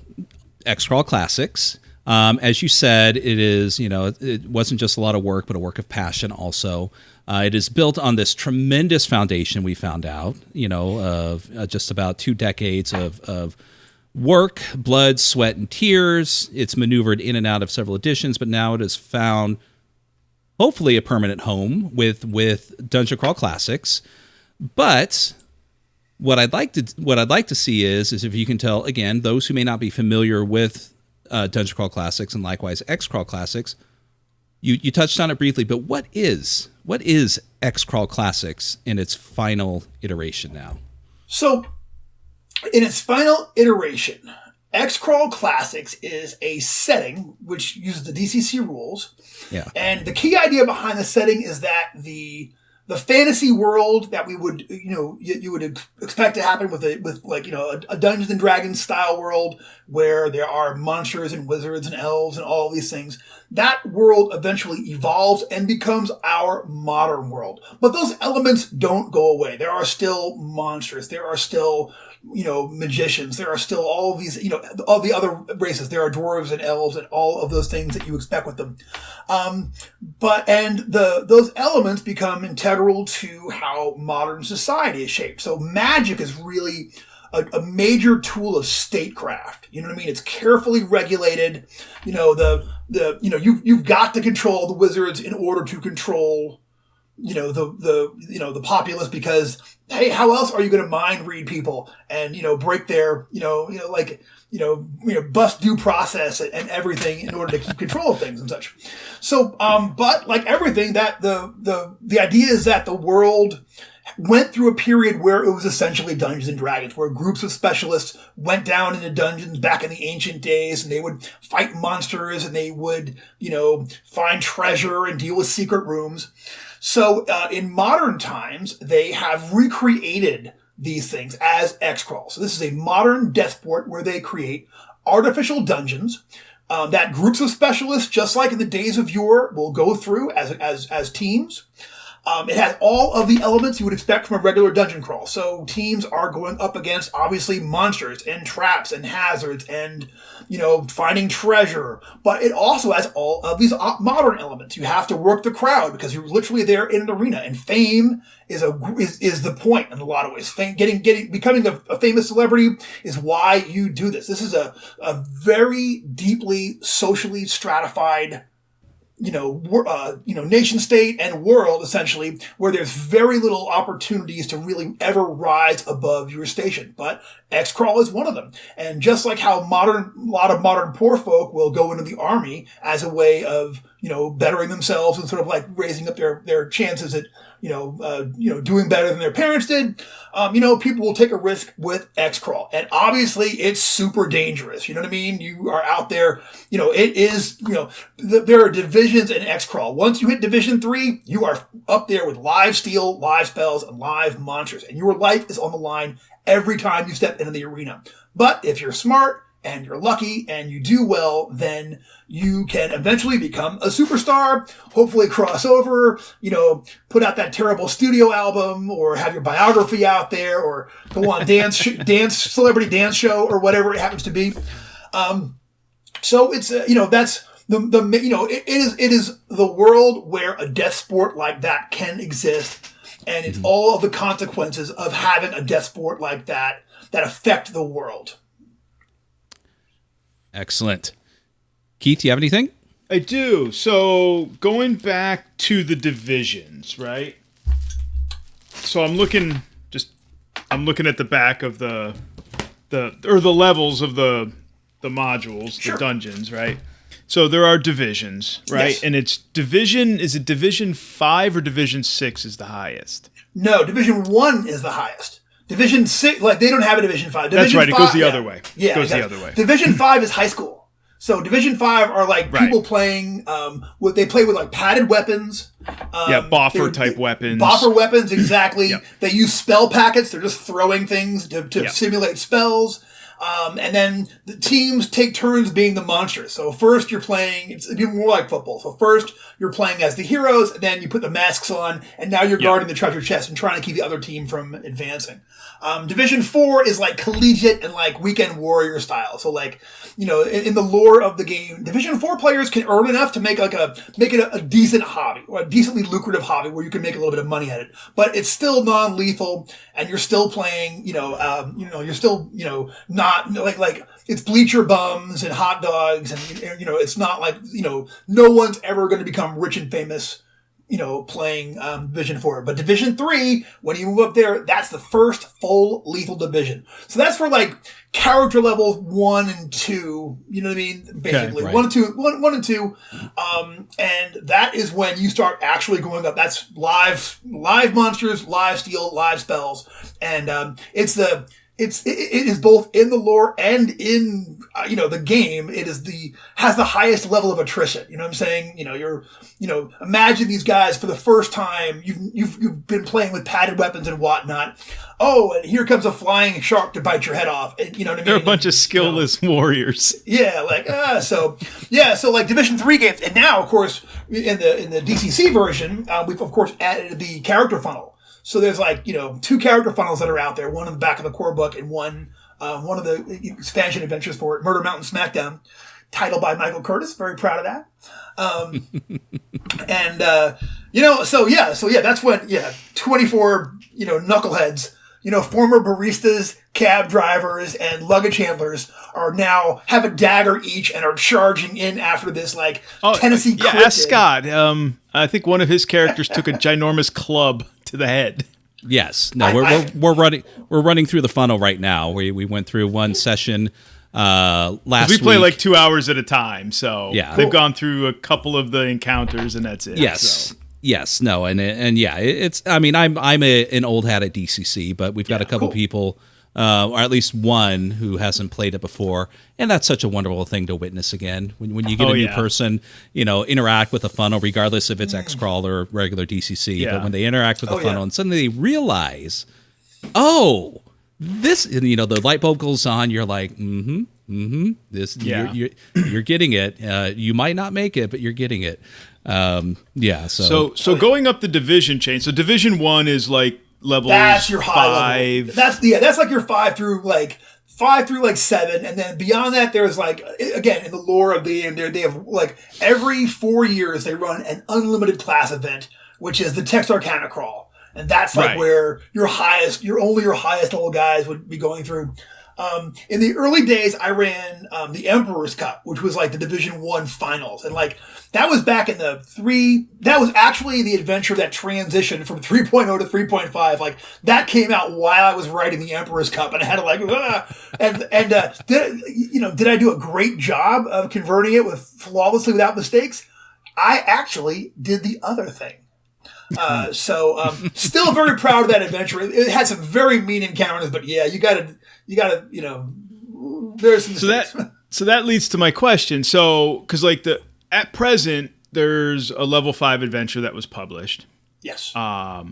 Classics. As you said, it is it wasn't just a lot of work, but a work of passion also. It is built on this tremendous foundation we found out, of just about 2 decades of work, blood, sweat, and tears. It's maneuvered in and out of several editions, but now it has found, hopefully, a permanent home with Dungeon Crawl Classics. But what I'd like to see is if you can tell, again, those who may not be familiar with Dungeon Crawl Classics and likewise XCrawl Classics, you touched on it briefly, but what is XCrawl Classics in its final iteration now? So, in its final iteration, XCrawl Classics is a setting which uses the DCC rules. Yeah. And the key idea behind the setting is that the fantasy world that we would, you would expect to happen with a Dungeons and Dragons style world where there are monsters and wizards and elves and all these things. That world eventually evolves and becomes our modern world. But those elements don't go away. There are still monsters. There are still magicians. There are still all of these, all the other races. There are dwarves and elves and all of those things that you expect with them. Those elements become integral to how modern society is shaped. So magic is really a major tool of statecraft. You know what I mean? It's carefully regulated. You've got to control the wizards in order to control the populace, because hey, how else are you going to mind read people and break their bust due process and everything in order to keep control of things and such. So but like everything, that the idea is that the world went through a period where it was essentially Dungeons and Dragons, where groups of specialists went down into dungeons back in the ancient days, and they would fight monsters, and they would, find treasure and deal with secret rooms. So in modern times, they have recreated these things as XCrawl. So this is a modern death sport where they create artificial dungeons that groups of specialists, just like in the days of yore, will go through as teams. It has all of the elements you would expect from a regular dungeon crawl. So teams are going up against, obviously, monsters and traps and hazards and, finding treasure. But it also has all of these modern elements. You have to work the crowd because you're literally there in an arena. And fame is the point in a lot of ways. Fame, becoming a famous celebrity is why you do this. This is a very deeply socially stratified nation state and world, essentially, where there's very little opportunities to really ever rise above your station. But XCrawl is one of them. And just like how a lot of modern poor folk will go into the army as a way of, bettering themselves and sort of like raising up their chances at, doing better than their parents did, people will take a risk with XCrawl. And obviously it's super dangerous. You know what I mean? You are out there, it is, there are divisions in XCrawl. Once you hit Division 3, you are up there with live steel, live spells, and live monsters. And your life is on the line every time you step into the arena. But if you're smart, and you're lucky and you do well, then you can eventually become a superstar, hopefully cross over, put out that terrible studio album or have your biography out there or go on celebrity dance show or whatever it happens to be. So it's, that's it is the world where a death sport like that can exist. And it's all of the consequences of having a death sport like that affect the world. Excellent. Keith, do you have anything? I do. So going back to the divisions, right? So I'm looking at the back of the levels of the modules, sure. The dungeons, right? So there are divisions, right? Yes. And is it Division 5 or Division 6 is the highest? No, Division 1 is the highest. Division 6, they don't have a Division 5. That's right, it goes the other way. Yeah, it goes exactly. the other way. Division 5 is high school. So Division 5 are people playing, they play with padded weapons. Boffer type weapons. Boffer weapons, exactly. Yep. They use spell packets. They're just throwing things to simulate spells. And then the teams take turns being the monsters. So first you're playing, it's more like football. So first you're playing as the heroes, and then you put the masks on, and now you're guarding the treasure chest and trying to keep the other team from advancing. Division 4 is collegiate and weekend warrior style. So in the lore of the game, Division 4 players can earn enough to make it a decent hobby, or a decently lucrative hobby where you can make a little bit of money at it. But it's still non-lethal, and you're still playing, you're still, not it's bleacher bums and hot dogs, and it's not no one's ever going to become rich and famous, playing Division 4. But Division 3, when you move up there, that's the first full lethal division. So that's for character levels 1 and 2. You know what I mean? Basically, okay, right. 1 and 2. And that is when you start actually going up. That's live monsters, live steel, live spells, and it is both in the lore and in the game. It has the highest level of attrition. You know what I'm saying? Imagine these guys for the first time. You've been playing with padded weapons and whatnot. Oh, and here comes a flying shark to bite your head off. And you know what I mean? They're a bunch of skillless warriors. Yeah, so Division 3 games, and now of course in the DCC version, we've of course added the character funnel. So there's 2 character funnels that are out there, one in the back of the core book and one of the expansion adventures for it, Murder Mountain Smackdown, titled by Michael Curtis. Very proud of that. That's when 24 knuckleheads, former baristas, cab drivers, and luggage handlers are now have a dagger each and are charging in after this Tennessee cryptid. Ask Scott. I think one of his characters took a ginormous club to the head. Yes. No, we're running through the funnel right now. We went through one session last week. We play 2 hours at a time, so they've Cool. gone through a couple of the encounters, and that's it. Yes. So. Yes. No. And yeah, it's. I mean, I'm an old hat at DCC, but we've got a couple people, or at least one who hasn't played it before, and that's such a wonderful thing to witness again when you get a new person, interact with the funnel, regardless if it's XCrawl or regular DCC. Yeah. But when they interact with the funnel and suddenly they realize, oh, this, and the light bulb goes on, you're like, this, you're getting it. You might not make it, but you're getting it. Yeah. So going up the division chain. So Division 1 is like level. That's your high level. That's like your 5 through 7, and then beyond that, there's like, again, in the lore of the game, they have like every 4 years they run an unlimited class event, which is the Text Arcana Crawl, and that's like where your highest level guys would be going through. In the early days, I ran the Emperor's Cup, which was like the Division 1 finals. And like, that was back in that was actually the adventure that transitioned from 3.0 to 3.5. Like, that came out while I was writing the Emperor's Cup, and I had to like, did I do a great job of converting it flawlessly without mistakes? I actually did the other thing. Still very proud of that adventure. It had some very mean encounters, but yeah, you gotta, there's some mistakes. So that leads to my question. So, cause like at present, there's a level 5 adventure that was published. Yes. But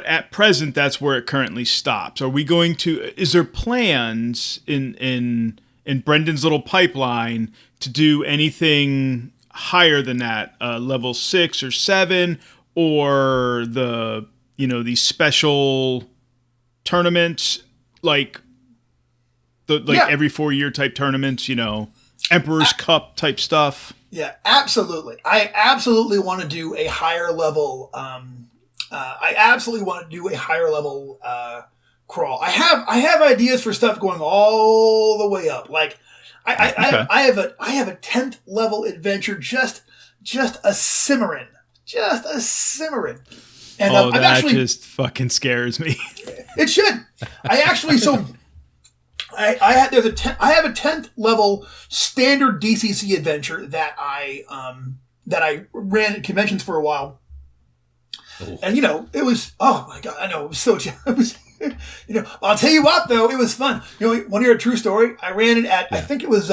at present, that's where it currently stops. Are we going to, is there plans in Brendan's little pipeline to do anything higher than that, level 6 or 7, or these special tournaments, like every 4-year type tournaments, Emperor's Cup type stuff? Yeah, absolutely. I absolutely want to do a higher level. Crawl. I have ideas for stuff going all the way up. Like, I have a 10th level adventure, just a Cimarron. And that just fucking scares me. It should. I have a 10th level standard DCC adventure that I ran at conventions for a while. Oh. And it was, oh my God, I know, it was so, I'll tell you what though, it was fun. Want to hear a true story? I ran it at, I think it was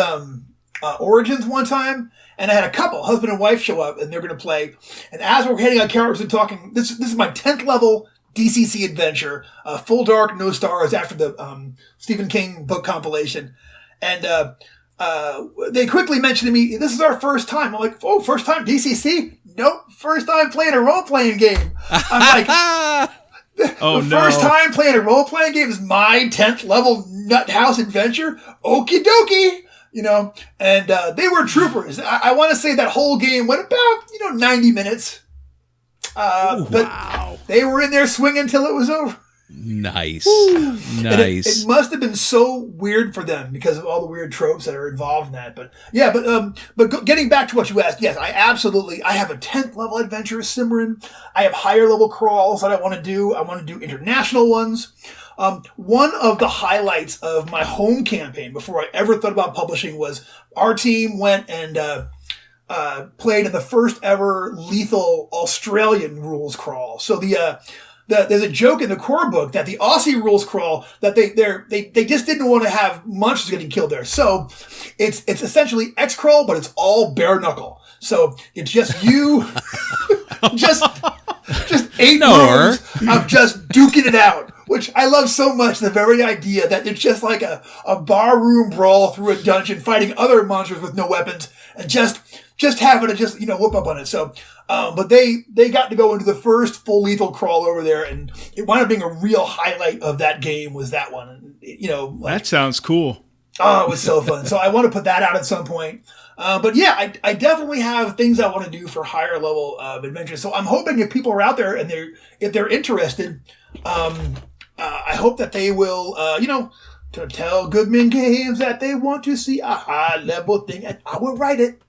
Origins one time, and I had a couple, husband and wife, show up, and they're going to play. And as we're hitting on characters and talking, this is my 10th level DCC adventure, full dark, no stars, after the Stephen King book compilation. And they quickly mentioned to me, this is our first time. I'm like, oh, first time DCC? Nope, first time playing a role-playing game. I'm like... First time playing a role-playing game is my 10th level nut house adventure. Okie dokie. And they were troopers. I want to say that whole game went about, 90 minutes. But they were in there swinging until it was over. Nice. Nice. It must have been so weird for them because of all the weird tropes that are involved in that. But getting back to what you asked, yes, I have a 10th level adventure, Cimarron. I have higher level crawls that I want to do. I want to do international ones. One of the highlights of my home campaign before I ever thought about publishing was our team went and played in the first ever lethal Australian rules crawl. So there's a joke in the core book that the Aussie rules crawl that they just didn't want to have monsters getting killed there. So it's essentially XCrawl, but it's all bare knuckle. So it's just you, just 8 hours of just duking it out, which I love so much. The very idea that it's just like a barroom brawl through a dungeon, fighting other monsters with no weapons, and just having to whoop up on it. So, but they got to go into the first full lethal crawl over there, and it wound up being a real highlight of that game was that one. That sounds cool. Oh, it was so fun. So I want to put that out at some point. But yeah, I definitely have things I want to do for higher level adventures. So I'm hoping if people are out there and if they're interested, I hope that they will, to tell Goodman Games that they want to see a high level thing, and I will write it.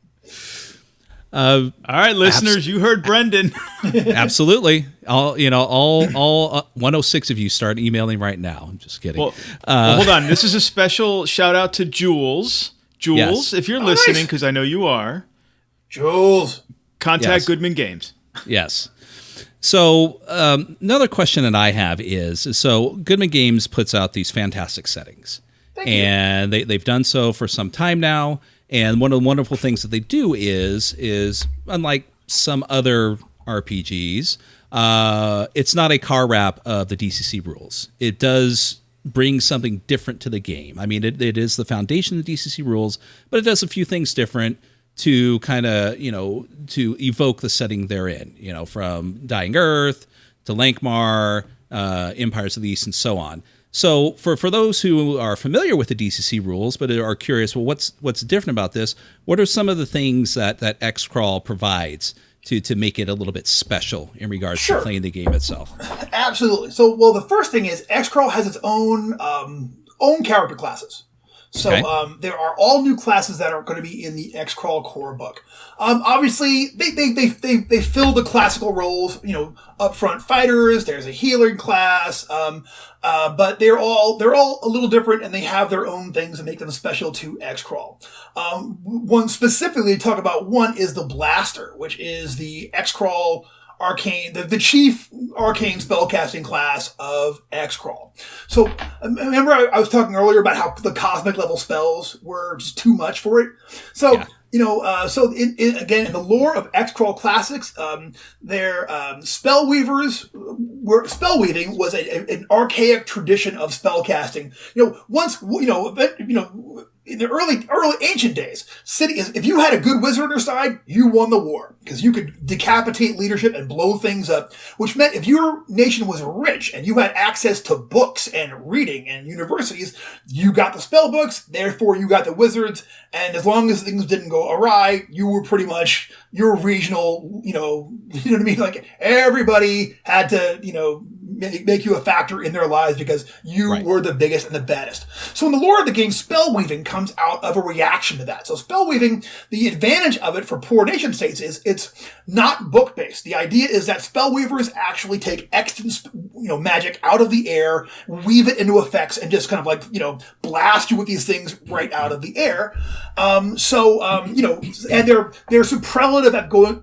All right, listeners, you heard Brendan. Absolutely. All 106 of you start emailing right now. I'm just kidding. Well, hold on. This is a special shout out to Jules. Jules, if you're listening, because I know you are. Jules. Contact Goodman Games. Yes. So another question that I have is, Goodman Games puts out these fantastic settings. And they've done so for some time now. And one of the wonderful things that they do is unlike some other RPGs, it's not a car wrap of the DCC rules. It does bring something different to the game. I mean, it is the foundation of the DCC rules, but it does a few things different to kind of, to evoke the setting they're in, from Dying Earth to Lankmar, Empires of the East, and so on. So for those who are familiar with the DCC rules, but are curious, well, what's different about this? What are some of the things that XCrawl provides to make it a little bit special in regards to playing the game itself? Absolutely. So, well, the first thing is XCrawl has its own character classes. So there are all new classes that are going to be in the XCrawl core book. Obviously, they fill the classical roles. Upfront fighters. There's a healer class. But they're all a little different, and they have their own things that make them special to XCrawl. One specifically to talk about one is the Blaster, which is the XCrawl arcane, the chief arcane spellcasting class of XCrawl. So remember I was talking earlier about how the cosmic level spells were just too much for it. So so in the lore of XCrawl Classics, their spellweavers spellweaving was an archaic tradition of spellcasting. In the early ancient days, if you had a good wizard on your side, you won the war because you could decapitate leadership and blow things up, which meant if your nation was rich and you had access to books and reading and universities, you got the spell books, therefore you got the wizards, and as long as things didn't go awry, you were pretty much your regional, you know what I mean? Like everybody had to, make you a factor in their lives because you were the biggest and the baddest. So in the lore of the game, spellweaving comes out of a reaction to that. So spellweaving, the advantage of it for poor nation states is it's not book-based. The idea is that spellweavers actually take extant, magic out of the air, weave it into effects, and just kind of like, blast you with these things right out of the air. And they're superlative at going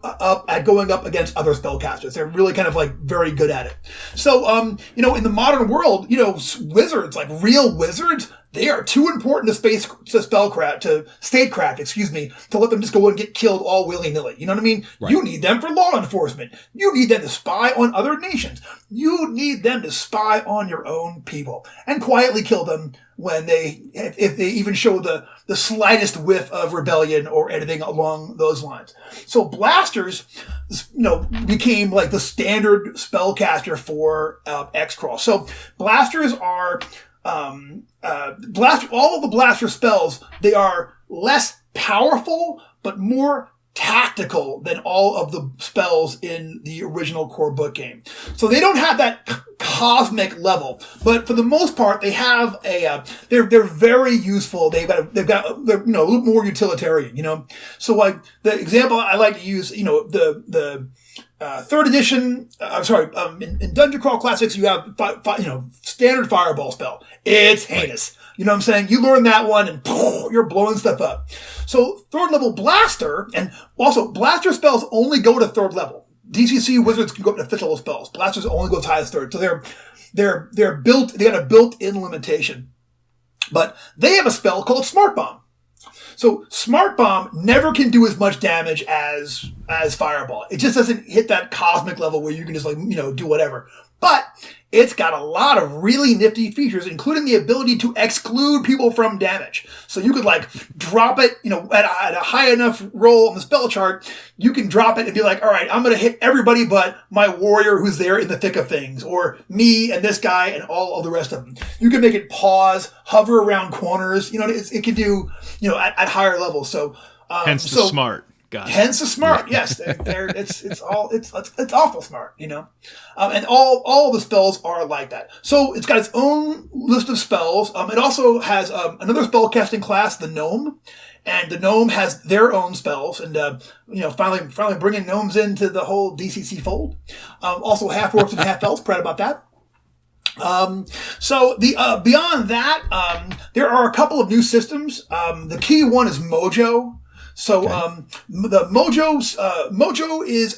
up against other spellcasters. They're really kind of like very good at it. So, in the modern world, wizards, like real wizards, they are too important to statecraft, to let them just go and get killed all willy-nilly. You know what I mean? Right. You need them for law enforcement. You need them to spy on other nations. You need them to spy on your own people and quietly kill them if they even show the slightest whiff of rebellion or anything along those lines. So blasters, became like the standard spellcaster for XCrawl. So blasters are all of the blaster spells, they are less powerful but more tactical than all of the spells in the original core book game. So they don't have that cosmic level, but for the most part, they have they're very useful. They're a little more utilitarian, So like the example I like to use, the third edition, in Dungeon Crawl Classics, you have, standard fireball spell. It's heinous. You know what I'm saying? You learn that one and you're blowing stuff up. So third level blaster, and also blaster spells only go to third level. DCC wizards can go up to fifth level spells. Blasters only go as high as third. So they're built, they got a built-in limitation. But they have a spell called Smart Bomb. So Smart Bomb never can do as much damage as Fireball. It just doesn't hit that cosmic level where you can just do whatever. But it's got a lot of really nifty features, including the ability to exclude people from damage. So you could drop it, at a high enough roll on the spell chart, you can drop it and be like, all right, I'm going to hit everybody but my warrior who's there in the thick of things, or me and this guy and all of the rest of them. You can make it pause, hover around corners. It can do, at higher levels. So, hence the smart. Hence the smart, yes. It's awful smart, and all the spells are like that. So it's got its own list of spells. It also has another spellcasting class, the Gnome, and the Gnome has their own spells. And finally bringing gnomes into the whole DCC fold. Also half orcs and half elves. Proud about that. Beyond that, there are a couple of new systems. The key one is Mojo. So, the Mojo is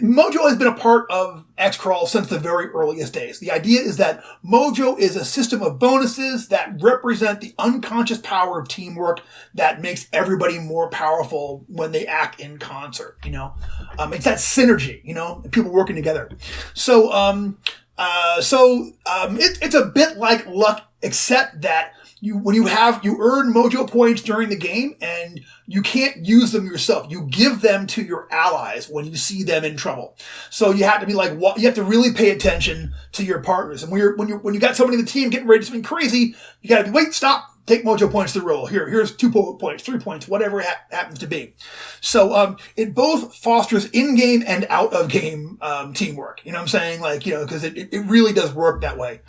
Mojo has been a part of XCrawl since the very earliest days. The idea is that Mojo is a system of bonuses that represent the unconscious power of teamwork that makes everybody more powerful when they act in concert, It's that synergy, people working together. So, it's a bit like luck except that when you earn mojo points during the game, and you can't use them yourself. You give them to your allies when you see them in trouble. So you have to be like, you have to really pay attention to your partners. And when you got somebody in the team getting ready to something crazy, you got to be, wait, stop. Take mojo points to roll. Here's 2 points, 3 points, whatever it happens to be. So, it both fosters in-game and out-of-game, teamwork. You know what I'm saying? Like, cause it really does work that way.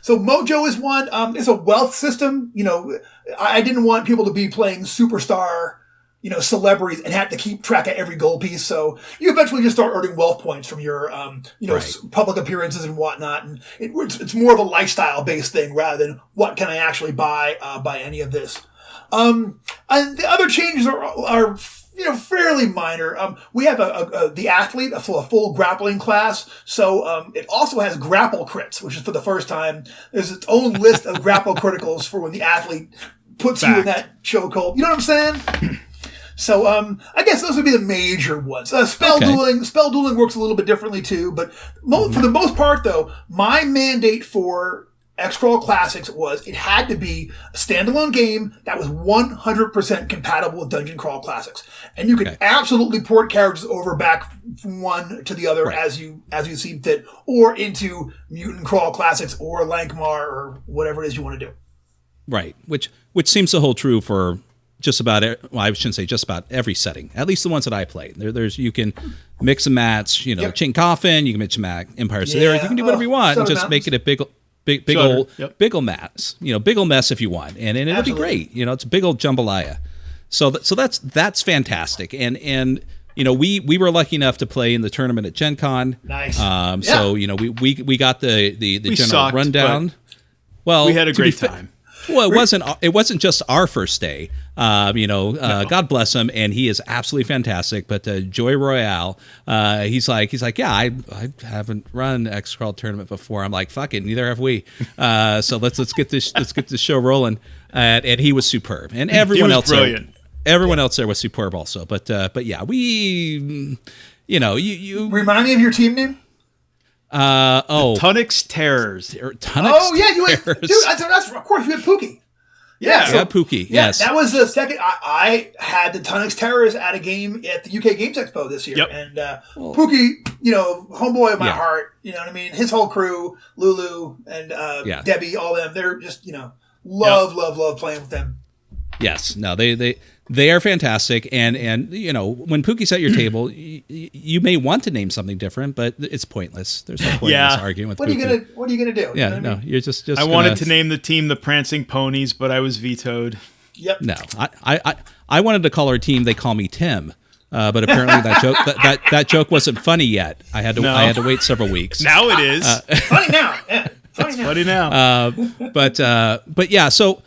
So mojo is one. It's a wealth system. I didn't want people to be playing superstar, celebrities and have to keep track of every gold piece. So you eventually just start earning wealth points from your, Right. public appearances and whatnot. And it's more of a lifestyle based thing rather than what can I actually buy any of this. And the other changes are fairly minor. We have the athlete, a full grappling class. So, it also has grapple crits, which is for the first time. There's its own list of grapple criticals for when the athlete puts you in that chokehold. You know what I'm saying? So, I guess those would be the major ones. Spell dueling works a little bit differently too, but for the most part though, my mandate for XCrawl Classics was it had to be a standalone game that was 100% compatible with Dungeon Crawl Classics. And you could absolutely port characters over back from one to the other as you see fit, or into Mutant Crawl Classics or Lankmar or whatever it is you want to do. Right, which seems to hold true for just about, I shouldn't say just about every setting, at least the ones that I play. There's you can mix and match, Chain Coffin, you can mix and match Empire Solaris, you can do whatever you want and just make it a big old mess, big old mess if you want, and it'll be great. It's a big old jambalaya. So that's fantastic, and we were lucky enough to play in the tournament at Gen Con. Nice. So we got the general rundown. Well, we had a great time. Well, it wasn't just our first day. God bless him, and he is absolutely fantastic. But Joy Royale, he's like, yeah, I haven't run XCrawl tournament before. I'm like, fuck it, neither have we. So let's get this show rolling. And he was superb, and everyone else brilliant. Everyone else there was superb also. But yeah, you remind me of your team name. Tunix Terrors. Oh yeah, you had, dude. That's of course you had Pookie. Yeah, Pookie. Yes, that was the second. I had the Tunix Terrors at a game at the UK Games Expo this year, and Pookie, homeboy of my heart. You know what I mean? His whole crew, Lulu and Debbie, all them. They're just love playing with them. Yes, no, they are fantastic, and when Pookie's at your table, you may want to name something different, but it's pointless. There's no point in us arguing with Pookie. What are you gonna do? Yeah, no, you're just. I wanted to name the team the Prancing Ponies, but I was vetoed. Yep. No, I wanted to call our team. They call me Tim. But apparently that joke wasn't funny yet. I had to wait several weeks. Now it is funny now. Yeah, funny now. But yeah. So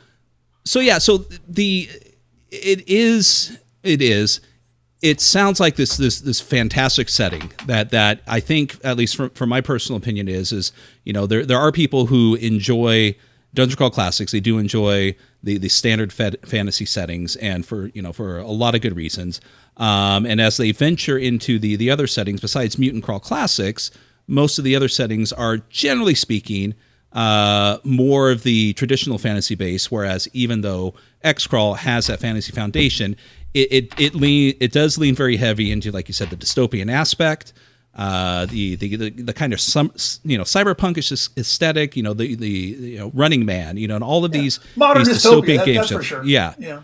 it sounds like this fantastic setting that I think, at least from my personal opinion, is there are people who enjoy Dungeon Crawl Classics. They do enjoy the standard fantasy settings, and for a lot of good reasons. And as they venture into the other settings besides Mutant Crawl Classics, most of the other settings are, generally speaking, more of the traditional fantasy base, whereas even though XCrawl has that fantasy foundation, it does lean very heavy into, like you said, the dystopian aspect, the kind of cyberpunkish aesthetic, the Running Man, and all of these modern dystopian games. That's for sure. Yeah.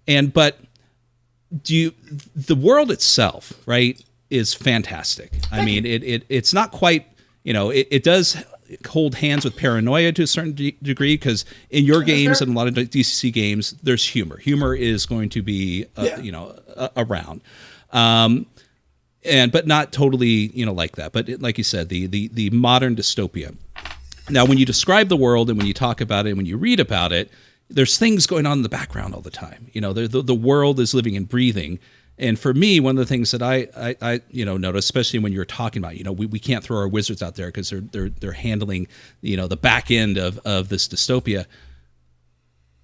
But the world itself, right, is fantastic. I mean, it's not quite, it does hold hands with paranoia to a certain degree, because in your games and a lot of DCC games, there's humor. Humor is going to be, around, but not totally, like that. But like you said, the modern dystopia. Now, when you describe the world and when you talk about it and when you read about it, there's things going on in the background all the time. The world is living and breathing. And for me, one of the things that I notice, especially when you're talking about, we can't throw our wizards out there because they're handling, the back end of this dystopia.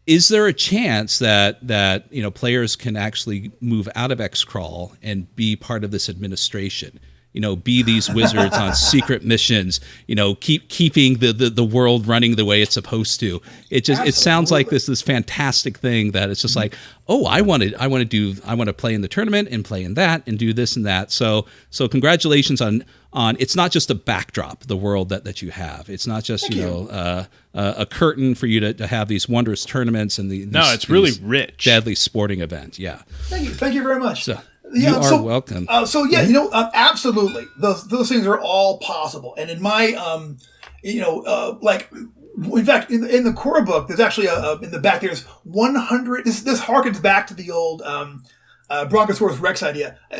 Is there a chance that players can actually move out of XCrawl and be part of this administration? be these wizards on secret missions, keeping the world running the way it's supposed to. It sounds like this fantastic thing that it's just like, oh, I want to play in the tournament and play in that and do this and that. So congratulations on it's not just a backdrop, the world that you have. It's not just a curtain for you to have these wondrous tournaments and it's really rich, deadly sporting event. Yeah. Thank you very much. So, you are welcome. Absolutely, those things are all possible. And in my, in fact, in the core book, there's actually in the back there's 100. This harkens back to the old Brontosaurus Rex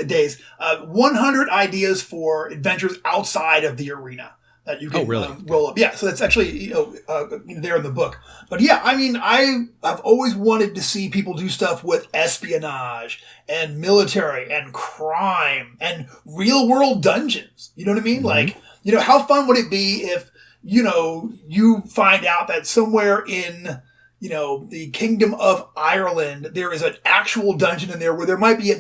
days. 100 ideas for adventures outside of the arena that you can roll up. Yeah, so that's actually there in the book. But yeah, I mean, I've always wanted to see people do stuff with espionage and military and crime and real world dungeons. You know what I mean? Mm-hmm. Like, how fun would it be if you find out that somewhere in the Kingdom of Ireland, there is an actual dungeon in there where there might be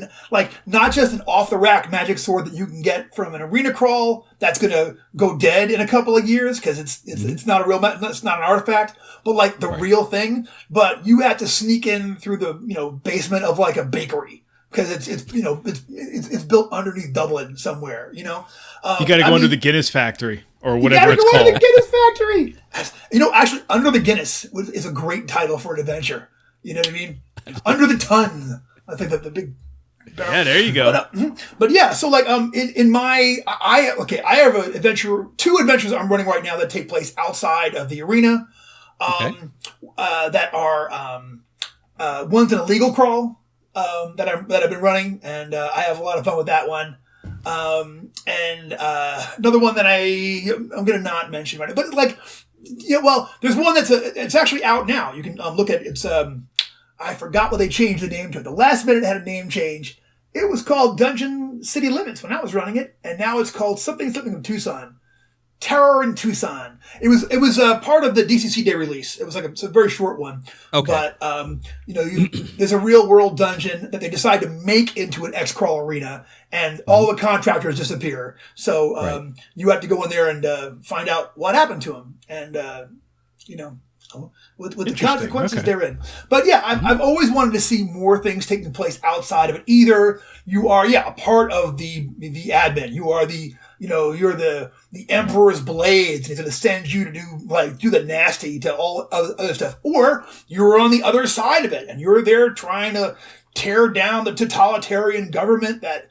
not just an off-the-rack magic sword that you can get from an arena crawl that's going to go dead in a couple of years because it's not it's not an artifact, but like the real thing. But you have to sneak in through the basement of like a bakery because it's built underneath Dublin somewhere. You got to go under the Guinness factory. Or whatever it's called. Under the Guinness factory. Actually, Under the Guinness is a great title for an adventure. You know what I mean? Under the Ton. I think that the big barrel. Yeah, there you go. But yeah, so like in my I have two adventures I'm running right now that take place outside of the arena. That are one's an illegal crawl that I've been running, and I have a lot of fun with that one. And another one that I'm going to not mention right now, but there's one it's actually out now. You can look at it's I forgot what they changed the name to. The last minute it had a name change. It was called Dungeon City Limits when I was running it, and now it's called something of Tucson. Terror in Tucson. It was part of the DCC Day release. It was it's a very short one. Okay. But there's a real world dungeon that they decide to make into an XCrawl arena, and all the contractors disappear. So you have to go in there and find out what happened to them, and with the consequences therein. But yeah, I've always wanted to see more things taking place outside of it. Either you are a part of the admin, you are you're the Emperor's Blades, and he's going to send you to do the nasty to all other stuff. Or you're on the other side of it, and you're there trying to tear down the totalitarian government that,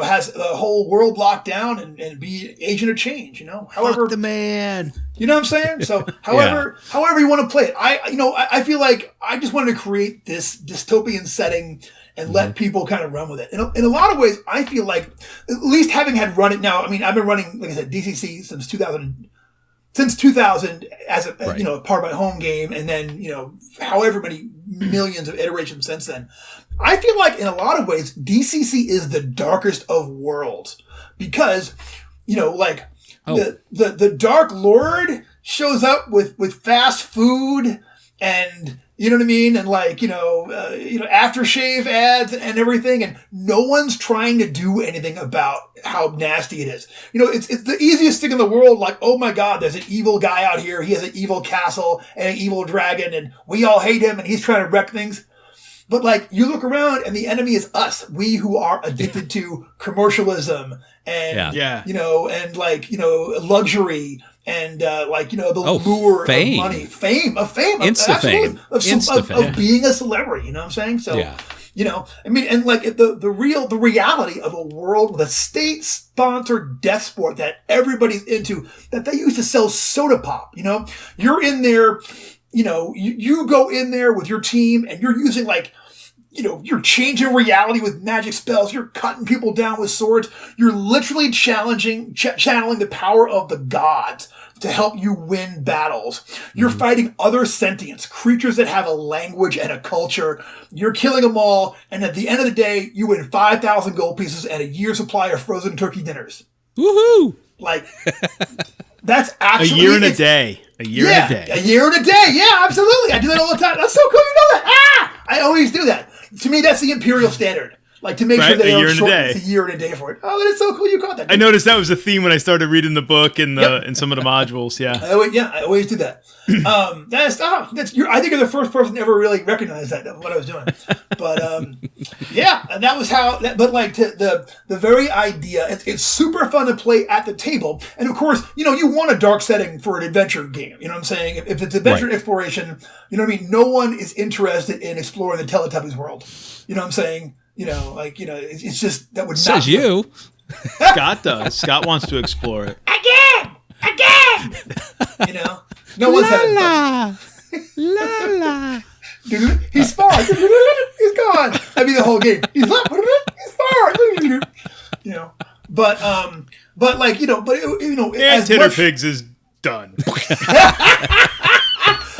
has the whole world locked down and be agent of change, However, fuck the man. You know what I'm saying? So however you want to play it. I feel like I just wanted to create this dystopian setting and let people kind of run with it. In a lot of ways, I feel like, at least having had run it now, I mean, I've been running, like I said, DCC since 2000 as a part of my home game, and then, however many millions of iterations since then. I feel like in a lot of ways, DCC is the darkest of worlds because, the Dark Lord shows up with fast food and, you know what I mean? And aftershave ads and everything. And no one's trying to do anything about how nasty it is. It's the easiest thing in the world. Like, oh my God, there's an evil guy out here. He has an evil castle and an evil dragon, and we all hate him, and he's trying to wreck things. But you look around and the enemy is us. We who are addicted to commercialism and, and luxury. And the lure fame. of money, fame, Insta fame, of being a celebrity. You know what I'm saying? So, I mean, and the reality of a world with a state-sponsored death sport that everybody's into, that they used to sell soda pop. You're in there. You go in there with your team, and you're using you're changing reality with magic spells. You're cutting people down with swords. You're literally channeling the power of the gods to help you win battles. You're fighting other sentients, creatures that have a language and a culture. You're killing them all. And at the end of the day, you win 5,000 gold pieces and a year's supply of frozen turkey dinners. Woohoo! That's actually a year and a day. A year and a day. Yeah, absolutely. I do that all the time. That's so cool. You know that. I always do that. To me, that's the imperial standard. Like to make sure Right, they a don't year and a shorten day. it's a year and a day for it. Oh, that is so cool! You caught that. I noticed that was a theme when I started reading the book and and some of the modules. Yeah. I always do that. I think you're the first person to ever really recognize that what I was doing. But and that was how. But like the very idea, it's super fun to play at the table. And of course, you want a dark setting for an adventure game. You know what I'm saying? If it's adventure exploration, you know what I mean. No one is interested in exploring the Teletubbies world. You know what I'm saying? It's just that would not. Says you. Scott does. Scott wants to explore it. Again. No one's had it. La. Dude, he's far. He's gone. That'd be the whole game. He's far. But like And as Titter much Pigs is done.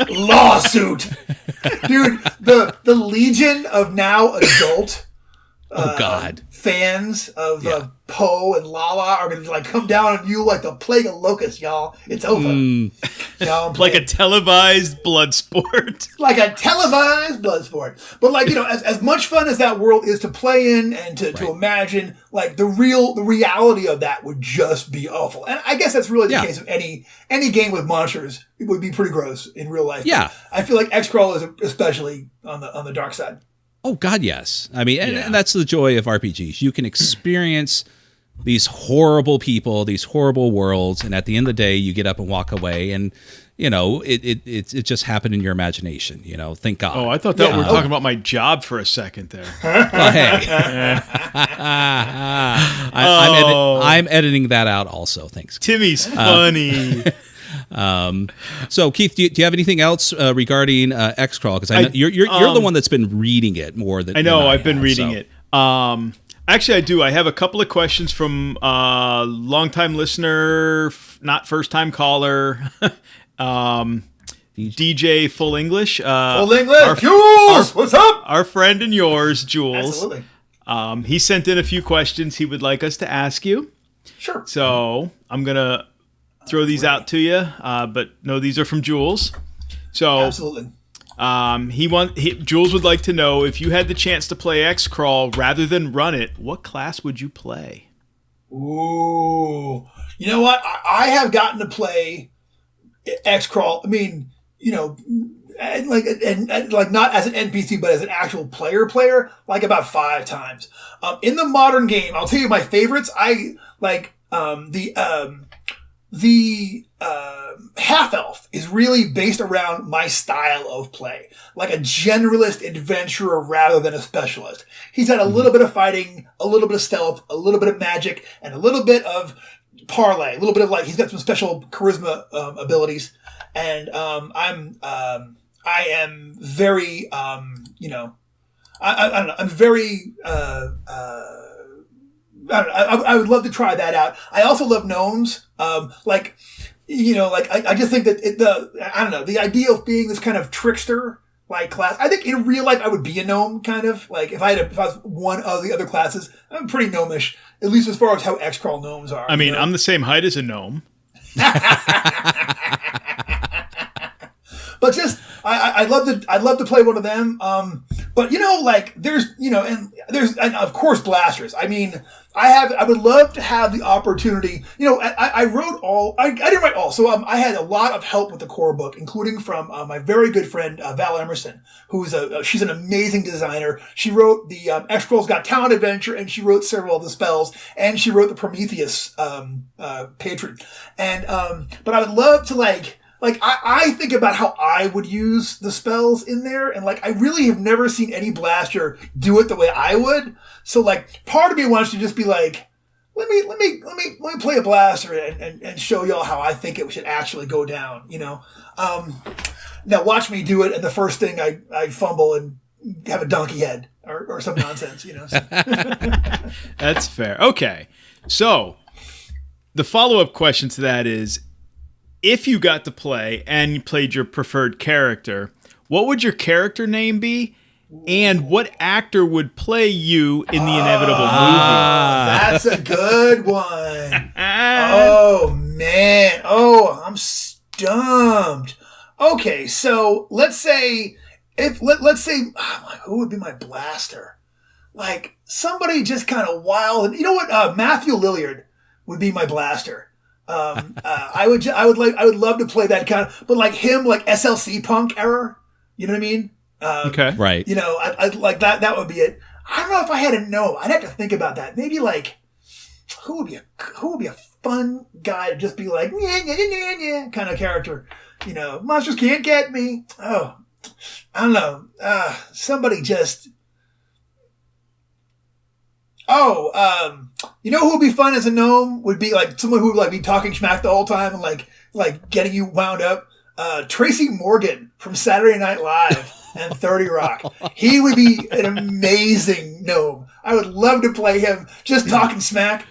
lawsuit, dude. The legion of now adult. God. Fans of Poe and Lala are going to like come down on you like the plague of locusts, y'all. It's over. Like a televised blood sport. Like a televised blood sport. But like, as much fun as that world is to play in and to imagine, like the reality of that would just be awful. And I guess that's really the case of any game with monsters. It would be pretty gross in real life. Yeah. But I feel like XCrawl is especially on the dark side. Oh, God, yes. I mean, and that's the joy of RPGs. You can experience these horrible people, these horrible worlds, and at the end of the day, you get up and walk away, and, it just happened in your imagination, thank God. Oh, I thought that we were talking about my job for a second there. Well, hey. I'm editing that out also, thanks. Timmy's funny. So Keith, do you have anything else regarding XCrawl? Because I know you're the one that's been reading it more than I know. I've been have, reading it. Actually, I do. I have a couple of questions from longtime listener, not first time caller, DJ Full English. Full English, Jules, what's up? Our friend and yours, Jules. Absolutely. He sent in a few questions he would like us to ask you. Sure. So I'm gonna throw these out to you, but no, these are from Jules. So absolutely. Jules would like to know if you had the chance to play XCrawl rather than run it, what class would you play? Ooh, you know what? I have gotten to play XCrawl. I mean, like not as an NPC, but as an actual player, like about 5 times. In the modern game, I'll tell you my favorites. I like the half-elf is really based around my style of play, like a generalist adventurer rather than a specialist. He's got a little bit of fighting, a little bit of stealth, a little bit of magic, and a little bit of parlay, a little bit of like, he's got some special charisma abilities. And I am very, I don't know, I'm very, I would love to try that out. I also love gnomes. I just think that the idea of being this kind of trickster like class. I think in real life I would be a gnome, kind of like if I was one of the other classes. I'm pretty gnomish, at least as far as how XCrawl gnomes are. I mean, I'm the same height as a gnome. But just I'd love to play one of them. But there's of course blasters. I mean, I would love to have the opportunity. I wrote all. I didn't write all. So I had a lot of help with the core book, including from my very good friend Val Emerson, who's she's an amazing designer. She wrote the XCrawl's Got Talent adventure, and she wrote several of the spells, and she wrote the Prometheus patron. And but I would love to I think about how I would use the spells in there, and I really have never seen any blaster do it the way I would. So part of me wants to just be let me play a blaster and show y'all how I think it should actually go down. Now watch me do it, and the first thing I fumble and have a donkey head or some nonsense. So. That's fair. Okay, so the follow-up question to that is, if you got to play and you played your preferred character, what would your character name be? And what actor would play you in the inevitable movie? That's a good one. Oh, man. Oh, I'm stumped. Okay, so let's say who would be my blaster? like somebody just kind of wild. And you know what? Matthew Lillard would be my blaster. I would love to play that kind of, but like him, like SLC Punk era. You know what I mean? Okay. Right. You know, I'd like that. That would be it. I don't know if I had a gnome. I'd have to think about that. Maybe like who would be a fun guy to just be like yeah kind of character. You know, monsters can't get me. Oh, I don't know. Somebody just. You know who would be fun as a gnome? Would be like someone who would like be talking smack the whole time and like getting you wound up. Tracy Morgan from Saturday Night Live and 30 Rock. He would be an amazing gnome. I would love to play him just talking smack.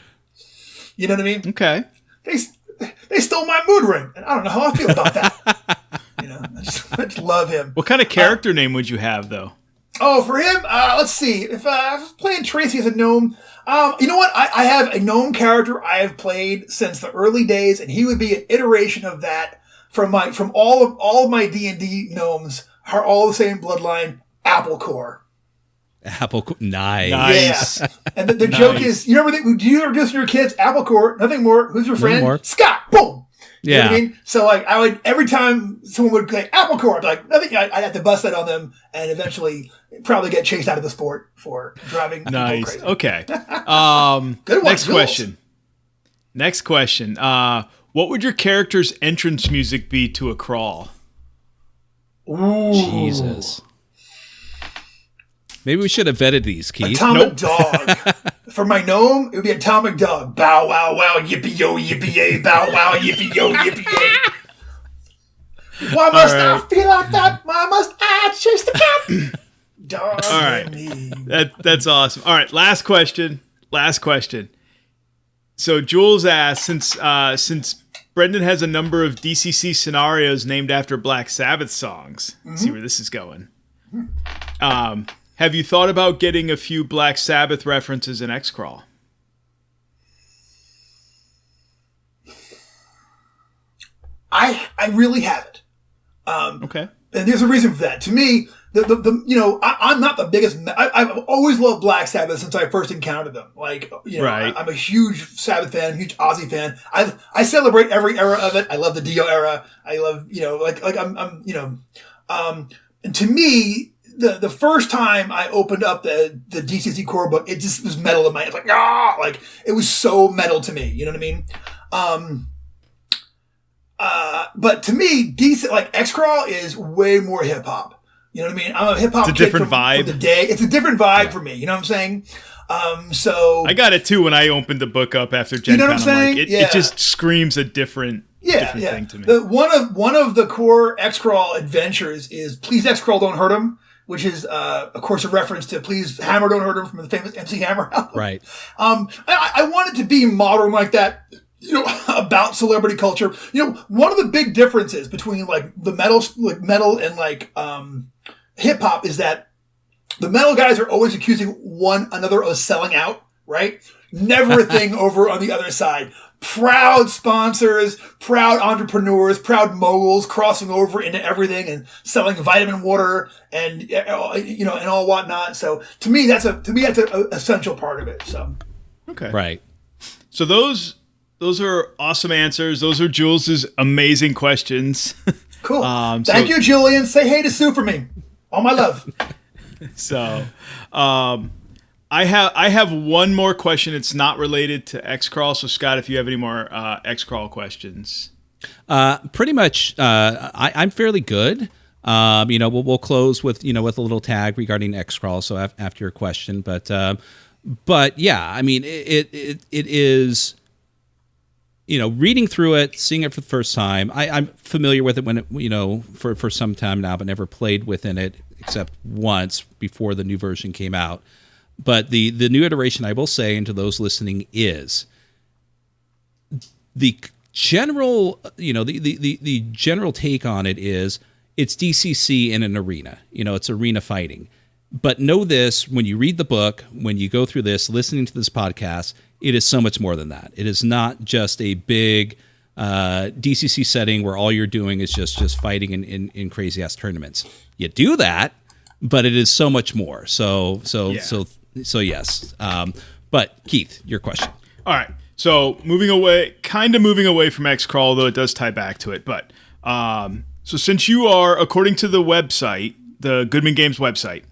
You know what I mean? Okay. They stole my mood ring, and I don't know how I feel about that. You know, I just love him. What kind of character name would you have, though? Oh, for him, let's see. If I was playing Tracy as a gnome, you know what? I have a gnome character I have played since the early days, and he would be an iteration of that from all of my D&D gnomes are all the same bloodline. Applecore. Nice. Yeah. And the joke is, do you ever just your kids Applecore? Nothing more. Who's your friend? More. Scott. Boom. You know Yeah. what I mean? So like I would every time someone would say Applecore, I'd be like nothing. I'd have to bust that on them, and eventually probably get chased out of the sport for driving. People Nice. crazy. Okay. Good one, Next Jules. question. Next question. What would your character's entrance music be to a crawl? Ooh. Jesus. Maybe we should have vetted these, Keith. Atomic Dog. For my gnome, it would be Atomic Dog. Bow wow wow yippee yo yippee yay. Bow wow yippee yo yippee yay. Why must I feel like that? Why must I chase the cat? Dog. All right. That's awesome. All right. Last question. So Jules asked, since Brendan has a number of DCC scenarios named after Black Sabbath songs, see where this is going. Have you thought about getting a few Black Sabbath references in XCrawl? I really haven't. Okay. And there's a reason for that. To me, I'm not the biggest. I've always loved Black Sabbath since I first encountered them. Like, Right. I'm a huge Sabbath fan, huge Ozzy fan. I celebrate every era of it. I love the Dio era. I love, and to me, the first time I opened up the DCC core book, it just was metal in my head. Like it was so metal to me. You know what I mean? But to me, like XCrawl is way more hip hop. You know what I mean? I'm a hip hop kid different from vibe. the day. It's a different vibe for me. You know what I'm saying? So I got it too when I opened the book up after Gen know Con. what I'm saying? It just screams a different thing to me. One of the core XCrawl adventures is Please XCrawl Don't Hurt 'Em, which is of course a reference to Please Hammer Don't Hurt 'Em from the famous MC Hammer album. Right. I want it to be modern like that. About celebrity culture. One of the big differences between like the metal and like hip hop is that the metal guys are always accusing one another of selling out, right? Never a thing over on the other side. Proud sponsors, proud entrepreneurs, proud moguls crossing over into everything and selling vitamin water and and all whatnot. So to me that's an essential part of it. So Okay. Right. So those are awesome answers. Those are Jules's amazing questions. cool. Thank you, Julian. Say hey to Sue for me. All my love. So, I have one more question. It's not related to XCrawl. So, Scott, if you have any more XCrawl questions, Pretty much. I'm fairly good. We'll close with a little tag regarding XCrawl. So after your question, but yeah, I mean it is. Reading through it, seeing it for the first time, I'm familiar with it when it, for some time now, but never played within it except once before the new version came out. But the new iteration, I will say, and to those listening, is the general, the general take on it is it's DCC in an arena. It's arena fighting. But know this, when you read the book, when you go through this, listening to this podcast, it is so much more than that. It is not just a big DCC setting where all you're doing is just fighting in crazy ass tournaments. You do that, but it is so much more. So yes. But Keith, your question. All right. So moving away from XCrawl, though it does tie back to it. But so since you are, according to the website, the Goodman Games website,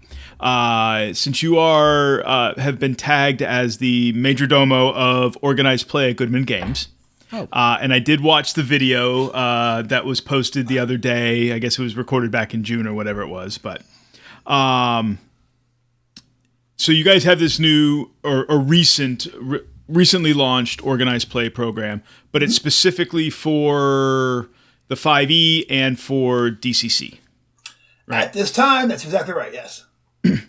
since you are have been tagged as the major domo of organized play at Goodman Games. And I did watch the video that was posted the other day. I guess it was recorded back in June or whatever it was. But so you guys have this new or recently launched organized play program, but it's specifically for the 5e and for DCC. Right? At this time, that's exactly right. Yes.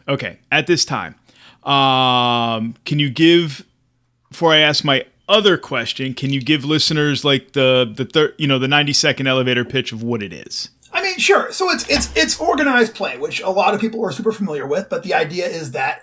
Okay. At this time, can you give, before I ask my other question, can you give listeners like the 90-second elevator pitch of what it is? I mean, sure. So it's organized play, which a lot of people are super familiar with. But the idea is that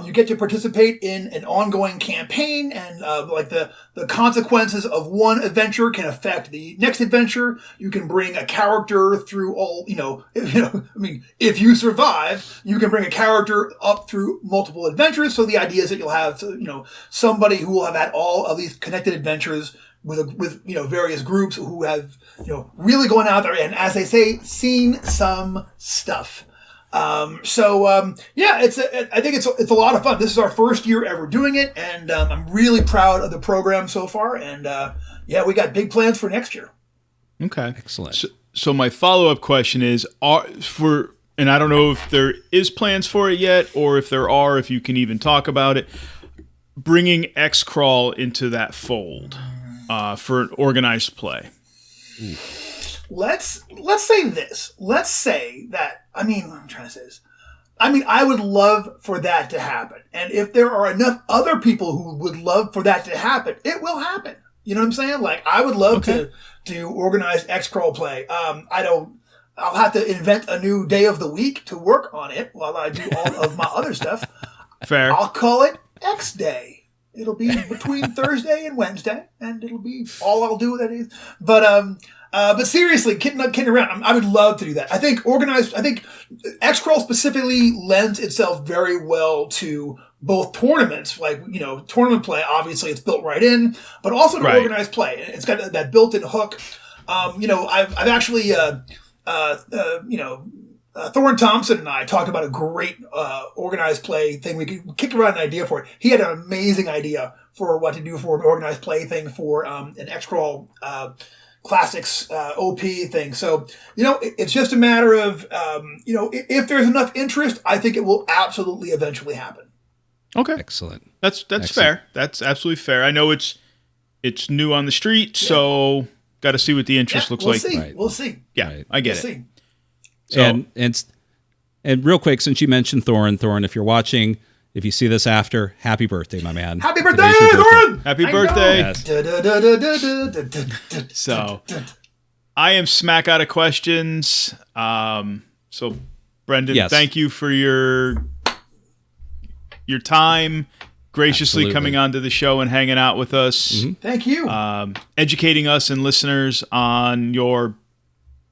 you get to participate in an ongoing campaign, and like the consequences of one adventure can affect the next adventure. You can bring a character through all, I mean, if you survive, you can bring a character up through multiple adventures. So the idea is that you'll have, somebody who will have had all of these connected adventures with various groups who have, really gone out there and, as they say, seen some stuff. I think it's a lot of fun. This is our first year ever doing it, and I'm really proud of the program so far. And we got big plans for next year. Okay, excellent. So my follow-up question is, and I don't know if there is plans for it yet, or if there are, if you can even talk about it, bringing XCrawl into that fold for an organized play. Ooh. Let's say this. Let's say that, I'm trying to say this. I would love for that to happen. And if there are enough other people who would love for that to happen, it will happen. You know what I'm saying? Like, I would love to organize XCrawl play. I'll have to invent a new day of the week to work on it while I do all of my other stuff. Fair. I'll call it X Day. It'll be between Thursday and Wednesday, and it'll be all I'll do that is. But seriously, kidding around, I would love to do that. I think XCrawl specifically lends itself very well to both tournaments, like, tournament play. Obviously, it's built right in, but also to organized play. It's got that built-in hook. I've actually, Thorne Thompson and I talked about a great organized play thing. We kicked around an idea for it. He had an amazing idea for what to do for an organized play thing for an XCrawl Classics OP thing. So, it's just a matter of, if there's enough interest, I think it will absolutely eventually happen. Okay. Excellent. That's fair. That's absolutely fair. I know it's new on the street, so got to see what the interest looks like. See. Right. We'll see. Yeah, right. I get it. See. So, and real quick, since you mentioned Thorne, if you're watching, if you see this after, happy birthday, my man. Happy birthday, Thorne! Happy birthday. Yes. So, I am smack out of questions. So, Brendan, thank you for your time, graciously coming onto the show and hanging out with us. Mm-hmm. Thank you. Educating us and listeners on your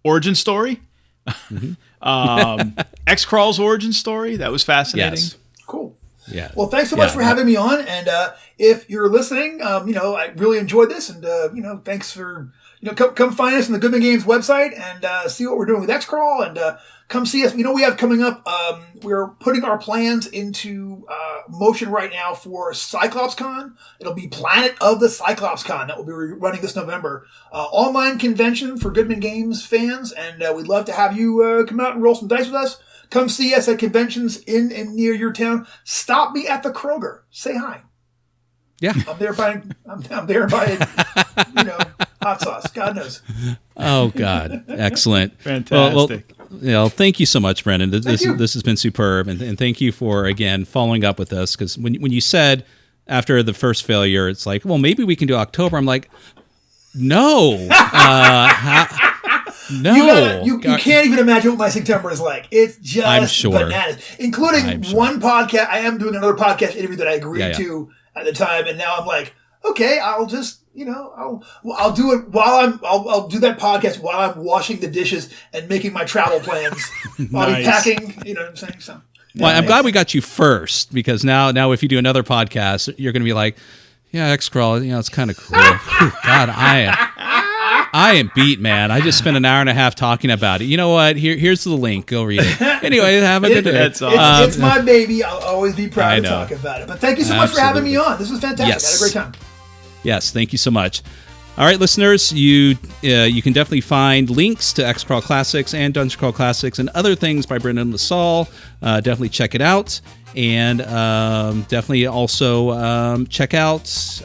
origin story. Mm-hmm. XCrawl's origin story. That was fascinating. Yes. Cool. Yeah. Well, thanks so much for having me on. And if you're listening, I really enjoyed this. And, thanks for, come find us on the Goodman Games website and see what we're doing with XCrawl. And come see us. We have coming up, we're putting our plans into motion right now for CyclopsCon. It'll be Planet of the CyclopsCon that will be running this November. Online convention for Goodman Games fans. And we'd love to have you come out and roll some dice with us. Come see us at conventions in and near your town. Stop me at the Kroger. Say hi. Yeah. I'm there buying hot sauce. God knows. Oh, God. Excellent. Fantastic. Well, thank you so much, Brendan. This has been superb. And thank you for, again, following up with us. Because when you said after the first failure, it's like, well, maybe we can do October. I'm like, no. No. You can't even imagine what my September is like. It's just bananas. Including one podcast. I am doing another podcast interview that I agreed to at the time. And now I'm like, okay, I'll just, I'll do it I'll do that podcast while I'm washing the dishes and making my travel plans. I'll be packing, you know what I'm saying? So. Well, I'm glad we got you first, because now if you do another podcast, you're going to be like, yeah, XCrawl, it's kind of cool. Whew, God, I am beat, man. I just spent an hour and a half talking about it. You know what? Here's the link. Go read it. Anyway, have a good day. That's awesome. It's my baby. I'll always be proud to talk about it. But thank you so much for having me on. This was fantastic. Yes. I had a great time. Yes, thank you so much. All right, listeners, you can definitely find links to XCrawl Classics and Dungeon Crawl Classics and other things by Brendan LaSalle. Definitely check it out. And definitely also check out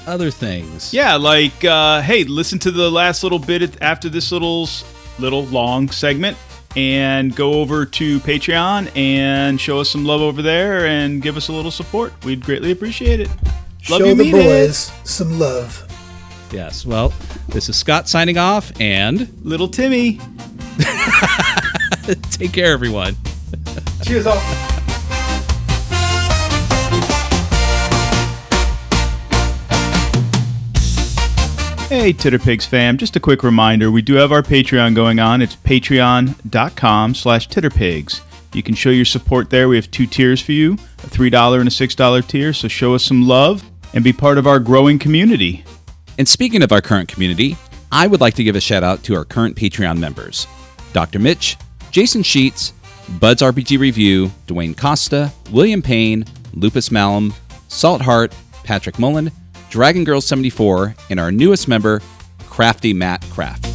other things. Yeah, like, hey, listen to the last little bit after this little long segment, and go over to Patreon and show us some love over there and give us a little support. We'd greatly appreciate it. Love Show you, the mean boys it. some love. Yes, well, this is Scott signing off, and Little Timmy. take care, everyone. Cheers, all. Hey, Titterpigs fam, just a quick reminder, we do have our Patreon going on. It's patreon.com/titterpigs. You can show your support there. We have 2 tiers for you, a $3 and a $6 tier, so show us some love and be part of our growing community. And speaking of our current community, I would like to give a shout out to our current Patreon members: Dr. Mitch, Jason Sheets, Bud's RPG Review, Dwayne Costa, William Payne, Lupus Malum, Saltheart, Patrick Mullen, Dragon Girl 74, and our newest member, Crafty Matt Craft.